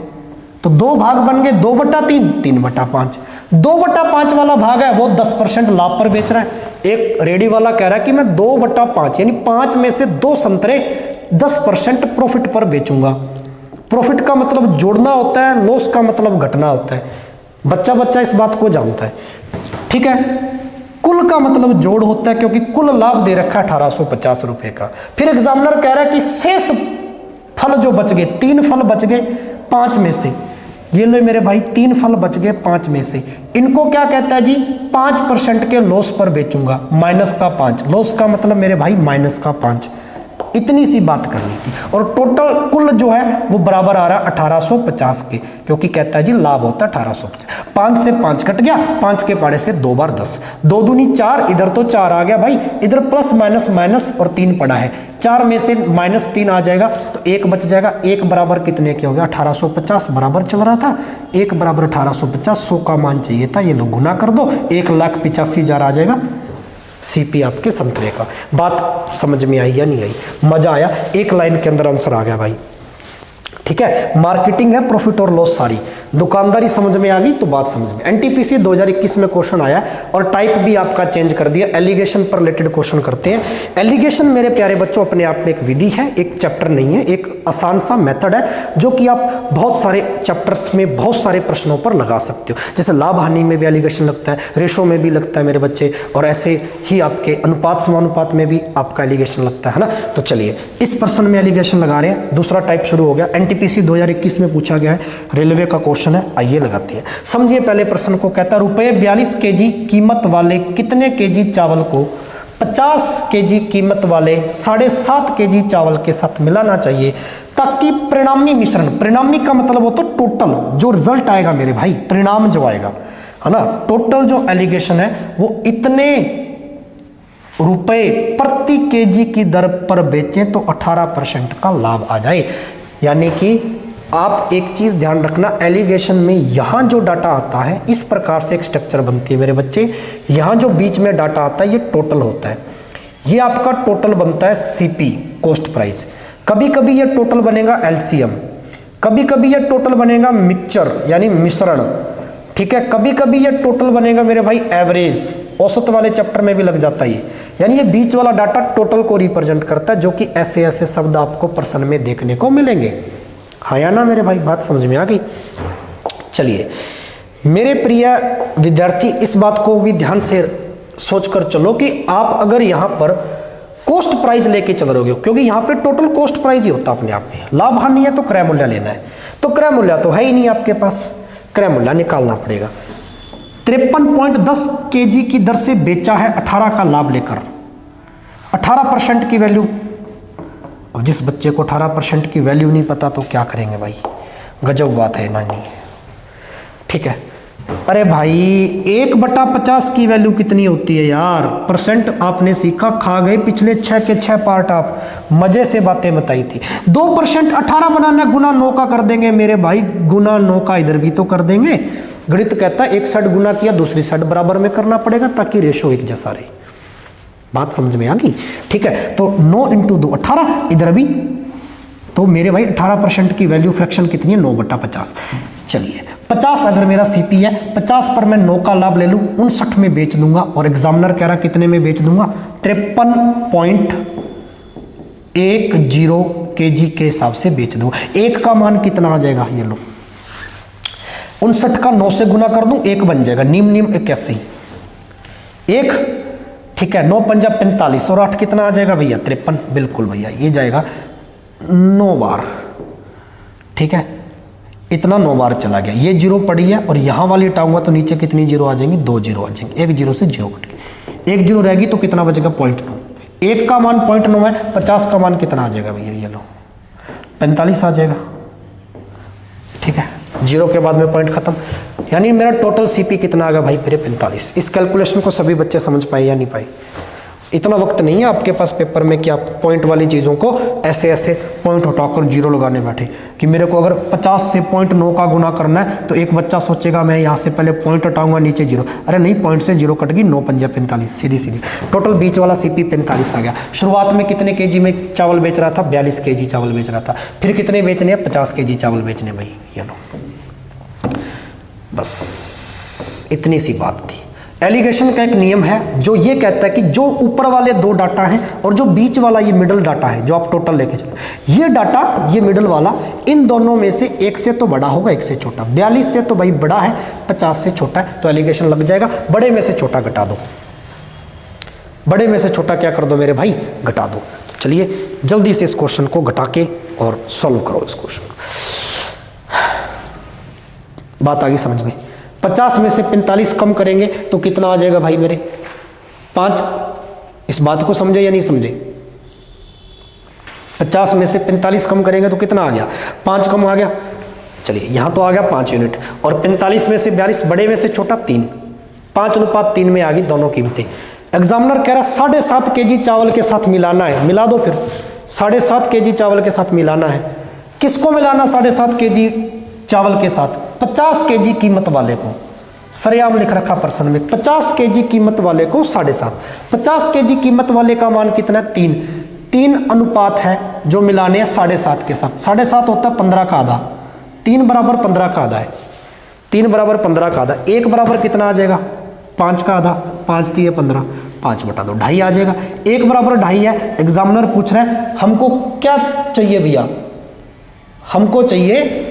तो 2 भाग बन गए, 2/3, 3/5। 2/5 वाला भाग है वो 10% लाभ पर बेच रहा है, एक रेडी वाला कह रहा है कि मैं 2/5 यानी 5 में से 2 संतरे 10% प्रॉफिट पर बेचूंगा। प्रॉफिट का मतलब जोड़ना होता है, लॉस का मतलब घटना होता है, बच्चा बच्चा इस बात को जानता है। ठीक है, कुल का मतलब जोड़ होता है क्योंकि कुल लाभ दे रखा है 1850 रुपए का। फिर एग्जामिनर कह रहा है कि शेष फल जो बच गए, 3 फल बच गए 5 में से, ये लो मेरे भाई 3 फल बच गए 5 में से, इनको क्या कहता है जी? 5% के लॉस पर बेचूंगा, माइनस का 5, लॉस का मतलब मेरे भाई माइनस का 5, इतनी सी बात करनी थी। और टोटल कुल जो है वो बराबर आ रहा है 1850 के, क्योंकि कहता है जी लाभ होता है 1850। 5 से 5 कट गया, 5 के पाड़े से 2 बार 10, 2 दूनी 4, इधर तो 4 आ गया भाई, इधर प्लस माइनस माइनस और 3 पड़ा है, 4 में से -3 आ जाएगा तो 1 बच जाएगा। 1 बराबर कितने के हो गया? 1850 बराबर चल रहा था, 1 बराबर 1850, 100 का मान चाहिए था, ये लोग गुना कर दो, 1,85,000 आ जाएगा सीपी आपके संतरे का। बात समझ में आई या नहीं आई? मजा आया? एक लाइन के अंदर आंसर आ गया भाई। ठीक है, मार्केटिंग है, प्रॉफिट और लॉस सारी, दुकानदारी समझ में आ गई तो बात समझ में। एनटीपीसी 2021 में क्वेश्चन आया और टाइप भी आपका चेंज कर दिया, एलिगेशन पर रिलेटेड क्वेश्चन करते हैं। एलिगेशन मेरे प्यारे बच्चों अपने आप में एक विधि है, एक चैप्टर नहीं है, एक आसान सा मेथड है जो कि आप बहुत सारे चैप्टर्स में बहुत सारे प्रश्नों पर लगा सकते हो। जैसे लाभ हानि में भी एलिगेशन लगता है, रेशो में भी लगता है मेरे बच्चे, और ऐसे ही आपके अनुपात समानुपात में भी आपका एलिगेशन लगता है ना। तो चलिए इस प्रश्न में एलिगेशन लगा रहे हैं, दूसरा टाइप शुरू हो गया। एनटीपीसी 2021 में पूछा गया है, रेलवे का क्वेश्चन है, आइए लगाते हैं। समझिए पहले प्रश्न को, कहता है रुपये 42 केजी कीमत वाले कितने केजी चावल को 50 केजी कीमत वाले 7.5 केजी चावल के साथ मिलाना चाहिए ताकि परिणामी मिश्रण, परिणामी का मतलब होता है टोटल जो रिजल्ट आएगा मेरे भाई, परिणाम जो आएगा है ना, टोटल जो एलिगेशन है वो इतने रुपए प्रति केजी की दर पर बेचें तो 18% का लाभ आ जाए। यानी कि आप एक चीज़ ध्यान रखना, एलिगेशन में यहाँ जो डाटा आता है इस प्रकार से एक स्ट्रक्चर बनती है मेरे बच्चे। यहाँ जो बीच में डाटा आता है ये टोटल होता है, ये आपका टोटल बनता है सीपी, कॉस्ट प्राइस। कभी कभी ये टोटल बनेगा एलसीएम, कभी कभी ये टोटल बनेगा मिक्सचर यानी मिश्रण, ठीक है, कभी कभी ये टोटल बनेगा मेरे भाई एवरेज, औसत वाले चैप्टर में भी लग जाता है ये। यानी ये बीच वाला डाटा टोटल को रिप्रेजेंट करता है, जो कि ऐसे ऐसे शब्द आपको प्रश्न में देखने को मिलेंगे। हाँ या ना मेरे भाई, बात समझ में आ गई। चलिए मेरे प्रिय विद्यार्थी, इस बात को भी ध्यान से सोचकर चलो कि आप अगर यहाँ पर कॉस्ट प्राइस लेके चल रहे हो, क्योंकि यहाँ पे टोटल कॉस्ट प्राइस ही होता अपने आप में, लाभ हानि है तो क्रय मूल्य लेना है, तो क्रय मूल्य तो है ही नहीं आपके पास, क्रय मूल्य निकालना पड़ेगा। 53.10 केजी की दर से बेचा है 18 का लाभ लेकर, 18% की वैल्यू। अब जिस बच्चे को 18% की वैल्यू नहीं पता तो क्या करेंगे भाई, गजब बात है नानी, ठीक है। अरे भाई 1/50 की वैल्यू कितनी होती है यार, परसेंट आपने सीखा, खा गए पिछले 6 के 6 पार्ट, आप मजे से बातें बताई थी। 2% 18 बनाना गुना 9 का कर देंगे मेरे भाई, गुना 9 का इधर भी तो कर देंगे। गणित कहता है एक साइड गुना किया दूसरी साइड बराबर में करना पड़ेगा ताकि रेशो एक जैसा रहे। बात समझ में आ गई, ठीक है। तो 9 × 2 18, इधर भी तो मेरे भाई 18% की वैल्यू फ्रैक्शन कितनी है, 9/50। चलिए 50 अगर मेरा सीपी है, 50 पर मैं 9 का लाभ ले लूँ, 59 में बेच दूंगा, और एग्जामिनर कह रहा कितने में बेच दूंगा, 53.10 केजी के हिसाब से बेच दूंगा। 1 का मान कितना आ जाएगा, ये लो 59 का 9 से गुना कर दूं, 1 बन जाएगा, नीम 81, 1, ठीक है, 9 × 5 = 45 और 8 कितना आ जाएगा भैया, 53। बिल्कुल भैया ये जाएगा 9 बार, ठीक है, इतना 9 बार चला गया, ये जीरो पड़ी है और यहाँ वाली हटाऊंगा तो नीचे कितनी जीरो आ जाएंगी, 2 जीरो आ जाएंगे, 1 जीरो से जीरो कट गई, 1 जीरो रहेगी तो कितना बचेगा, 0.9। 1 का मान 0.9 है, 50 का मान कितना आ जाएगा भैया, ये लो 45 आ जाएगा, ठीक है, जीरो के बाद में पॉइंट खत्म। यानी मेरा टोटल सीपी कितना आ गया भाई मेरे, 45। इस कैलकुलेशन को सभी बच्चे समझ पाए या नहीं पाए? इतना वक्त नहीं है आपके पास पेपर में कि आप पॉइंट वाली चीज़ों को ऐसे ऐसे पॉइंट हटाकर जीरो लगाने बैठे, कि मेरे को अगर 50 से 0.9 का गुना करना है तो एक बच्चा सोचेगा मैं यहाँ से पहले पॉइंट हटाऊंगा नीचे जीरो, अरे नहीं, पॉइंट से जीरो कट गई, 9 × 5 = 45, सीधी सीधी। टोटल बीच वाला सीपी 45 आ गया। शुरुआत में कितने केजी में चावल बेच रहा था, 42 केजी चावल बेच रहा था, फिर कितने बेचने हैं, 50 केजी चावल बेचने भाई, ये लो, बस इतनी सी बात थी। एलिगेशन का एक नियम है जो ये कहता है कि जो ऊपर वाले 2 डाटा हैं और जो बीच वाला ये मिडल डाटा है जो आप टोटल लेके चलो, ये डाटा, ये मिडल वाला, इन दोनों में से 1 से तो बड़ा होगा, 1 से छोटा। 42 से तो भाई बड़ा है, 50 से छोटा है, तो एलिगेशन लग जाएगा। बड़े में से छोटा घटा दो, बड़े में से छोटा क्या कर दो मेरे भाई, घटा दो। तो चलिए जल्दी से इस क्वेश्चन को घटा के और सॉल्व करो इस क्वेश्चन को। बात आ गई समझ में? 50 में से 45 कम करेंगे तो कितना आ जाएगा भाई मेरे, 5। इस बात को समझे या नहीं समझे? 50 में से 45 कम करेंगे तो कितना आ गया, 5 कम आ गया। चलिए यहाँ तो आ गया 5 यूनिट, और 45 में से 42, बड़े में से छोटा 3, 5:3 में आ गई दोनों कीमतें। एग्जामिनर कह रहा 7.5 केजी चावल के साथ मिलाना है, मिला दो फिर, 7.5 केजी चावल के साथ मिलाना है। किसको मिलाना 7.5 केजी चावल के साथ? 50 केजी कीमत वाले को। सरेआम लिख रखा प्रश्न में, 50 केजी कीमत वाले को 7.5। 50 केजी कीमत वाले का मान कितना है, 3। 3 अनुपात है जो मिलाने हैं 7.5 के साथ। 7.5 होता है 15 का आधा, 3 बराबर 15 का आधा है, 3 बराबर 15 का आधा, 1 बराबर कितना आ जाएगा 5 का आधा, 5 3 15, 5 बटा 2 2.5 आ जाएगा। 1 बराबर 2.5 है। एग्जामिनर पूछ रहे हैं हमको क्या चाहिए भैया, हमको चाहिए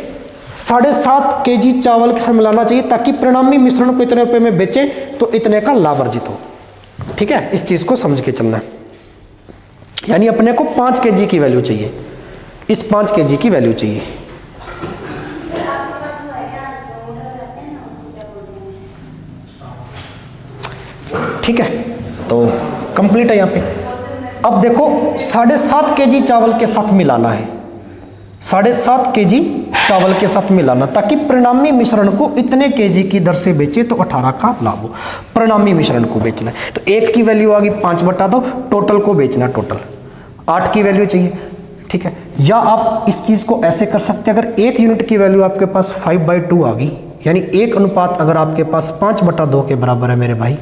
7.5 kg चावल के साथ मिलाना चाहिए ताकि परिणामी मिश्रण को इतने रुपए में बेचे तो इतने का लाभ अर्जित हो। ठीक है, इस चीज को समझ के चलना है। यानी अपने को 5 kg की वैल्यू चाहिए, इस 5 kg की वैल्यू चाहिए। ठीक है, तो कंप्लीट है यहाँ पे। अब देखो 7.5 kg चावल के साथ मिलाना है, 7.5 kg चावल के साथ मिलाना ताकि परिणामी मिश्रण को इतने kg की दर से बेचे तो 18 का लाभ हो। परिणामी मिश्रण को बेचना है तो 1 की वैल्यू आ गई 5 बटा 2, टोटल को बेचना, टोटल 8 की वैल्यू चाहिए। ठीक है, या आप इस चीज को ऐसे कर सकते हैं, अगर 1 यूनिट की वैल्यू आपके पास 5/2 आ गई, यानी 1 अनुपात अगर आपके पास 5 बटा 2 के बराबर है मेरे भाई,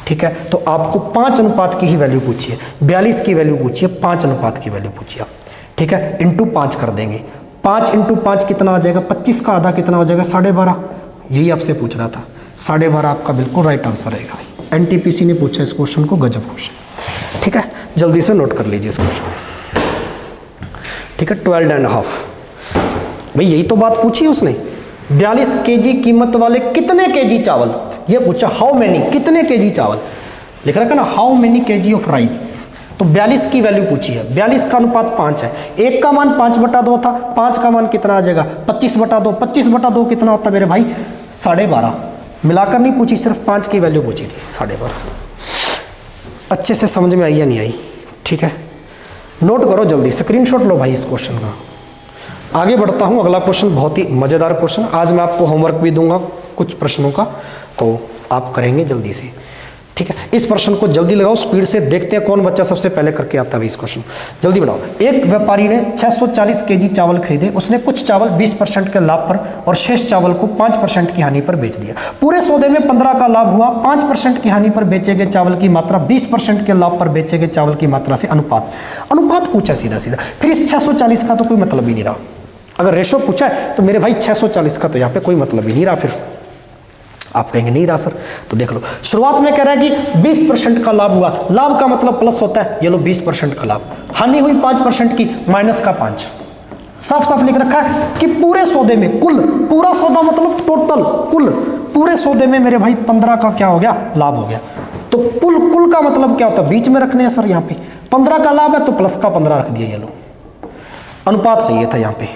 ठीक है, तो आपको 5 अनुपात की ही वैल्यू पूछिए, 42 की वैल्यू पूछिए, 5 अनुपात की वैल्यू पूछिए। ठीक है, इंटू 5 कर देंगे, 5 इंटू 5 कितना आ जाएगा, 25 का आधा कितना हो जाएगा 12.5। यही आपसे पूछ रहा था, 12.5 आपका बिल्कुल राइट आंसर रहेगा। एनटीपीसी ने पूछा इस क्वेश्चन को, गजब क्वेश्चन। ठीक है, जल्दी से नोट कर लीजिए इस क्वेश्चन। ठीक है, 12.5 भाई यही तो बात पूछी उसने। 42 kg कीमत वाले कितने kg चावल, ये पूछा हाउ मेनी, कितने kg चावल लिख रखा ना, how many kg of rice. तो 42 की वैल्यू पूछी है, 42 का अनुपात 5 है, 1 का मान 5 बटा 2 था, 5 का मान कितना आ जाएगा 25 बटा 2, 25 बटा 2 कितना होता है मेरे भाई 12.5। मिलाकर नहीं पूछी, सिर्फ 5 की वैल्यू पूछी थी 12.5। अच्छे से समझ में आई या नहीं आई? ठीक है, नोट करो जल्दी, स्क्रीनशॉट लो भाई इस क्वेश्चन का। आगे बढ़ता हूँ, अगला क्वेश्चन बहुत ही मज़ेदार क्वेश्चन। आज मैं आपको होमवर्क भी दूंगा कुछ प्रश्नों का, तो आप करेंगे जल्दी से। ठीक है, इस प्रश्न को जल्दी लगाओ, स्पीड से देखते हैं कौन बच्चा सबसे पहले करके आता है इस क्वेश्चन। जल्दी बनाओ। एक व्यापारी ने 640 kg चावल खरीदे, उसने कुछ चावल 20% के लाभ पर और शेष चावल को 5% की हानि पर बेच दिया। पूरे सौदे में 15 का लाभ हुआ। 5% की हानि पर बेचे गए चावल की मात्रा 20% के लाभ पर बेचे गए चावल की मात्रा से अनुपात पूछा सीधा सीधा। फिर इस 640 का तो कोई मतलब ही नहीं रहा। अगर रेशो पूछा है तो मेरे भाई 640 का तो यहाँ पे कोई मतलब ही नहीं रहा। फिर आप कहेंगे नहीं रहा सर, तो देख लो, शुरुआत में कह रहा है कि 20% का लाभ हुआ। लाभ का मतलब प्लस होता है, ये लो 20% का लाभ। हानि हुई 5% की, माइनस का 5। साफ साफ लिख रखा है कि पूरे सौदे में, कुल, पूरा सौदा मतलब टोटल, कुल पूरे सौदे में मेरे भाई 15 का क्या हो गया, लाभ हो गया। तो कुल का मतलब क्या होता है, बीच में रखने हैं सर। यहाँ पे 15 का लाभ है तो प्लस का 15 रख दिया। ये लो, अनुपात चाहिए था यहाँ पे,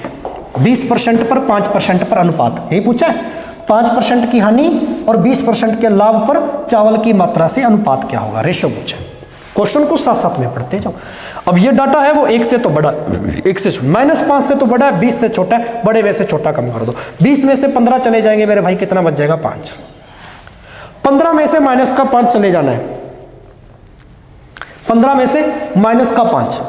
20% पर 5% पर अनुपात, यही पूछा है। 5% की हानि और 20% के लाभ पर चावल की मात्रा से अनुपात क्या होगा, रेशो पूछा। क्वेश्चन को साथ साथ में पढ़ते जाओ। अब ये डाटा है वो 1 से तो बड़ा, 1 से -5 से तो बड़ा है, 20 से छोटा है, बड़े में से छोटा कम कर दो। 20 में से 15 चले जाएंगे मेरे भाई, कितना बच जाएगा 5। 15 में से माइनस का 5 चले जाना है, 15 में से माइनस का 5,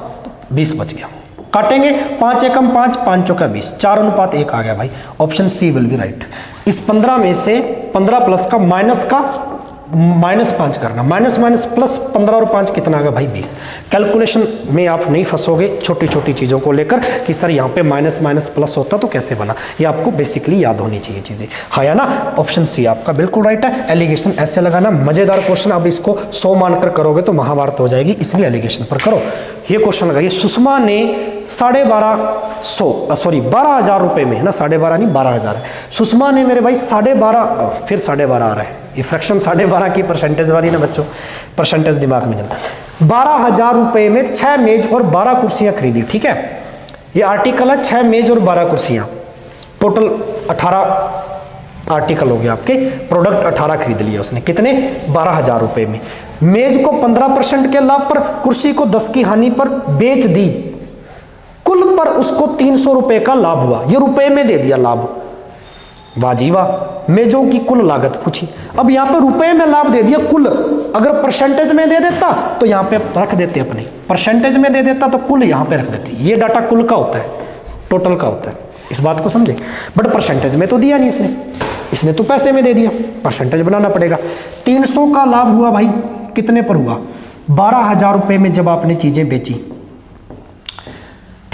20 बच गया। काटेंगे, 5 एकम 5, 5 चौका 20, 4 अनुपात 1 आ गया भाई। Option C will be right. इस 15 में से 15 प्लस का -5 करना, माइनस प्लस 15 और 5 कितना आ गया भाई 20। कैलकुलेशन में आप नहीं फंसोगे छोटी छोटी चीज़ों को लेकर कि सर यहाँ पे माइनस प्लस होता तो कैसे बना, ये आपको बेसिकली याद होनी चाहिए चीज़ें। हाँ या ना, ऑप्शन सी आपका बिल्कुल राइट है। एलिगेशन ऐसे लगाना, मज़ेदार क्वेश्चन। अब इसको 100 मानकर करोगे तो महाभारत हो जाएगी, इसलिए एलिगेशन पर करो। ये क्वेश्चन लगाइए, सुषमा ने 12,000 रुपये में, है ना, 12,500 नहीं 12,000 है। सुषमा ने मेरे भाई 12,500, फिर 12,500 आ रहा है, ये फ्रैक्शन 12,500 की परसेंटेज वाली ना बच्चों, परसेंटेज दिमाग में चलता। 12,000 रुपये में 6 मेज और 12 कुर्सियां खरीदी। ठीक है, ये आर्टिकल है 6 मेज और 12 कुर्सियां, टोटल 18 आर्टिकल हो गया आपके। प्रोडक्ट 18 खरीद लिया उसने, कितने, 12,000 रुपये में। मेज को 15% के लाभ पर, कुर्सी को 10 की हानि पर बेच दी। कुल पर उसको 300 रुपये का लाभ हुआ। ये रुपए में दे दिया लाभ, वाह जी वाह। मेजों की कुल लागत पूछी। अब यहाँ पे रुपए में लाभ दे दिया कुल, अगर परसेंटेज में दे देता तो यहाँ पे रख देते अपने, परसेंटेज में दे देता तो कुल यहाँ पे रख देते। ये डाटा कुल का होता है, टोटल का होता है, इस बात को समझे। बट परसेंटेज में तो दिया नहीं इसने तो पैसे में दे दिया, परसेंटेज बनाना पड़ेगा। 300 का लाभ हुआ भाई, कितने पर हुआ, 12,000 रुपये में जब आपने चीजें बेची।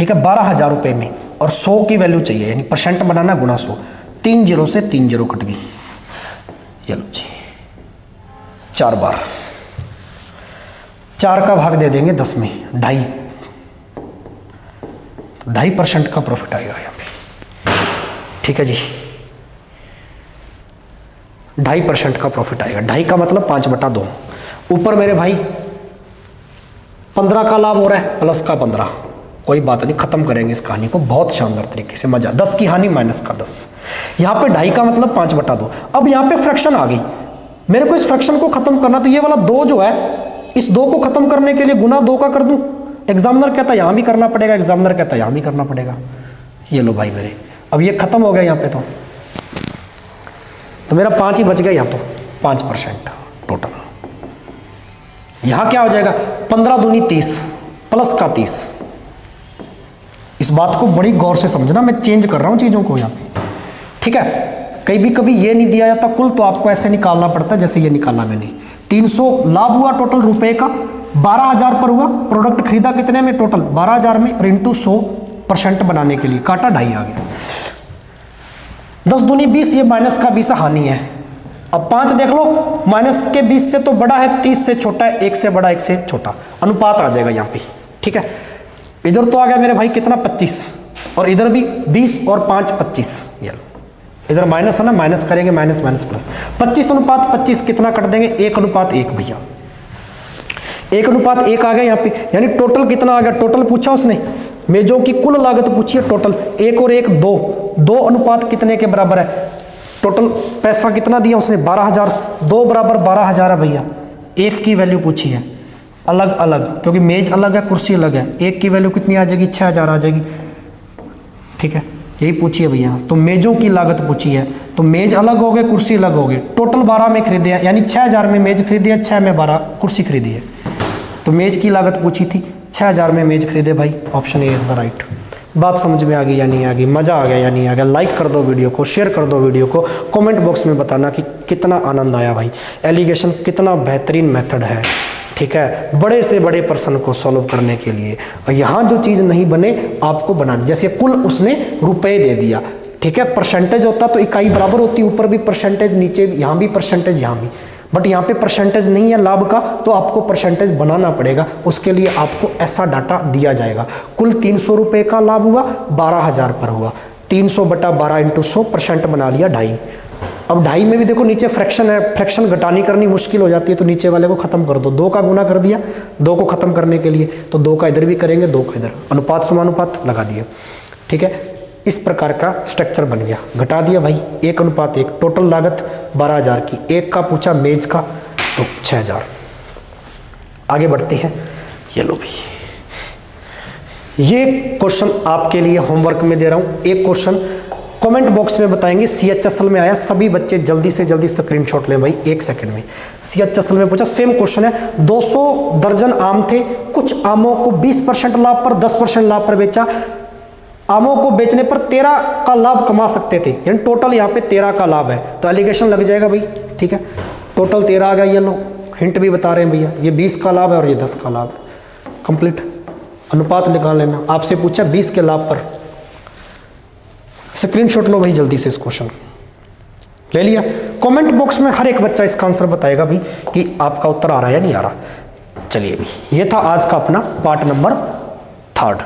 ठीक है, 12,000 रुपये में, और 100 की वैल्यू चाहिए, यानी परसेंट बनाना गुणा 100, 3 जीरो से 3 जीरो कट गई, ये लो जी 4 बार, 4 का भाग दे देंगे 10 में, 2.5% का प्रॉफिट आएगा यहाँ पे, ठीक है जी, 2.5% का प्रॉफिट आएगा। 2.5 का मतलब 5/2। ऊपर मेरे भाई 15 का लाभ हो रहा है, प्लस का 15, कोई बात नहीं, खत्म करेंगे इस कहानी को बहुत शानदार तरीके से, मजा। 10 की हानि माइनस का 10, यहाँ पे 2.5 का मतलब 5/2। अब यहाँ पे फ्रैक्शन आ गई, मेरे को इस फ्रैक्शन को खत्म करना, तो ये वाला 2 जो है, इस 2 को खत्म करने के लिए गुना 2 का कर दूं। एग्जामिनर कहता है यहाँ भी करना पड़ेगा, एग्जामिनर कहता है यहाँ भी करना पड़ेगा। ये लो भाई मेरे, अब ये खत्म हो गया यहाँ पे, तो मेरा 5 ही बच गया यहाँ, तो 5% टोटल। यहाँ क्या हो जाएगा, 15 दूनी 30, प्लस का 30। इस बात को बड़ी गौर से समझना, मैं चेंज कर रहा हूँ चीज़ों को यहाँ पे, ठीक है। कभी ये नहीं दिया जाता कुल, तो आपको ऐसे निकालना पड़ता है जैसे ये निकाला मैंने। 300 लाभ हुआ टोटल रुपए का, 12,000 पर हुआ, प्रोडक्ट खरीदा कितने में, टोटल 12,000 में, और इंटू 100% बनाने के लिए काटा 2.5 आ गया। 10 दूनी 20, ये माइनस का 20 हानि है। अब 5 देख लो, माइनस के 20 से तो बड़ा है, 30 से छोटा है, 1 से बड़ा 1 से छोटा, अनुपात आ जाएगा यहाँ पे, ठीक है। इधर तो आ गया मेरे भाई कितना, 25, और इधर भी 20 और 5 25, ये इधर माइनस है ना, माइनस करेंगे, माइनस माइनस प्लस, 25/25 कितना कट देंगे, 1:1 भैया, 1:1 आ गया यहाँ पे। यानी टोटल कितना आ गया, टोटल पूछा उसने, मेजों की कुल लागत पूछी है टोटल, 1 और 1 2, 2 अनुपात कितने के बराबर है, टोटल पैसा कितना दिया उसने, 12,000, 2 बराबर 12,000 है भैया। 1 की वैल्यू पूछी है अलग अलग, क्योंकि मेज अलग है, कुर्सी अलग है, 1 की वैल्यू कितनी आ जाएगी, 6,000 आ जाएगी, ठीक है, यही पूछी है भैया। तो मेजों की लागत पूछी है, तो मेज अलग हो गए, कुर्सी अलग हो गए, टोटल 12 में खरीदे हैं, यानी 6,000 में मेज खरीदी है, 6 में 12 कुर्सी खरीदी है। तो मेज की लागत पूछी थी, 6,000 में मेज खरीदे भाई, option A is the right. बात समझ में आ गई या नहीं आ गई, मज़ा आ गया या नहीं आ गया? लाइक कर दो वीडियो को, शेयर कर दो वीडियो को, कमेंट बॉक्स में बताना कि कितना आनंद आया भाई। एलिगेशन कितना बेहतरीन मेथड है, ठीक है, बड़े से बड़े प्रश्न को सॉल्व करने के लिए। और यहाँ जो चीज़ नहीं बने आपको बनानी, जैसे कुल उसने रुपए दे दिया, ठीक है, परसेंटेज होता तो इकाई बराबर होती, ऊपर भी परसेंटेज, नीचे यहाँ भी परसेंटेज, यहाँ भी, बट यहाँ पे परसेंटेज नहीं है लाभ का, तो आपको परसेंटेज बनाना पड़ेगा। उसके लिए आपको ऐसा डाटा दिया जाएगा, कुल 300 रुपये का लाभ हुआ, 12,000 पर हुआ, 300/12 इंटू 100% बना लिया 2.5। अब 2.5 में भी देखो नीचे फ्रैक्शन है, फ्रैक्शन घटानी करनी मुश्किल हो जाती है, तो नीचे वाले को खत्म कर दो, 2 का गुना कर दिया 2 को खत्म करने के लिए, तो 2 का इधर भी करेंगे, 2 का इधर, अनुपात समानुपात लगा दिया, ठीक है। इस प्रकार का स्ट्रक्चर बन गया, घटा दिया भाई 1:1, टोटल लागत 12,000 की, 1 का पूछा मेज का, तो 6,000। आगे बढ़ते हैं, ये लो भाई, ये क्वेश्चन आपके लिए होमवर्क में दे रहा हूं। एक क्वेश्चन कमेंट बॉक्स में बताएंगे, CHSL में आया, सभी बच्चे जल्दी से जल्दी स्क्रीनशॉट लें भाई, 1 सेकंड में। CHSL में पूछा, सेम क्वेश्चन है, 200 दर्जन आम थे, कुछ आमों को 20% लाभ पर 10% लाभ पर बेचा, आमों को बेचने पर 13 का लाभ कमा सकते थे, यानी टोटल यहाँ पे 13 का लाभ है, तो एलिगेशन लग जाएगा भाई, ठीक है। टोटल 13 आ गया, ये लो हिंट भी बता रहे हैं भैया, ये 20 का लाभ है और ये 10 का लाभ है, कंप्लीट। अनुपात निकाल लेना, आपसे पूछा 20 के लाभ पर, स्क्रीनशॉट लो भाई जल्दी से, इस क्वेश्चन ले लिया। कमेंट बॉक्स में हर एक बच्चा इसका आंसर बताएगा भी कि आपका उत्तर आ रहा है या नहीं आ रहा। चलिए भी, ये था आज का अपना पार्ट नंबर 3।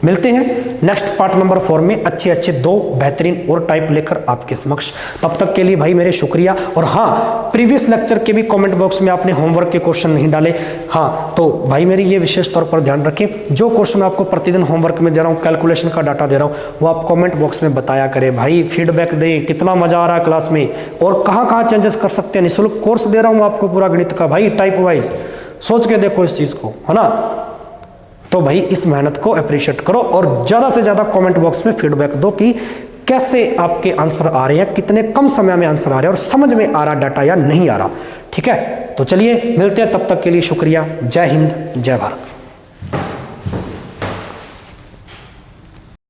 मिलते हैं नेक्स्ट पार्ट नंबर 4 में, अच्छे 2 बेहतरीन और टाइप लेकर आपके समक्ष। तब तक के लिए भाई मेरे शुक्रिया। और हाँ, प्रीवियस लेक्चर के भी कमेंट बॉक्स में आपने होमवर्क के क्वेश्चन नहीं डाले, हाँ, तो भाई मेरी ये विशेष तौर पर ध्यान रखें, जो क्वेश्चन आपको प्रतिदिन होमवर्क में दे रहा हूँ, कैलकुलेशन का डाटा दे रहा हूँ, वो आप कमेंट बॉक्स में बताया करें भाई, फीडबैक दें, कितना मजा आ रहा है क्लास में और कहाँ चेंजेस कर सकते हैं। निःशुल्क कोर्स दे रहा हूँ आपको पूरा गणित का भाई, टाइप वाइज, सोच के देखो इस चीज़ को, है ना। तो भाई इस मेहनत को अप्रिशिएट करो और ज़्यादा से ज़्यादा कमेंट बॉक्स में फीडबैक दो कि कैसे आपके आंसर आ रहे हैं, कितने कम समय में आंसर आ रहे हैं और समझ में आ रहा डाटा या नहीं आ रहा, ठीक है। तो चलिए मिलते हैं, तब तक के लिए शुक्रिया। जय हिंद, जय भारत।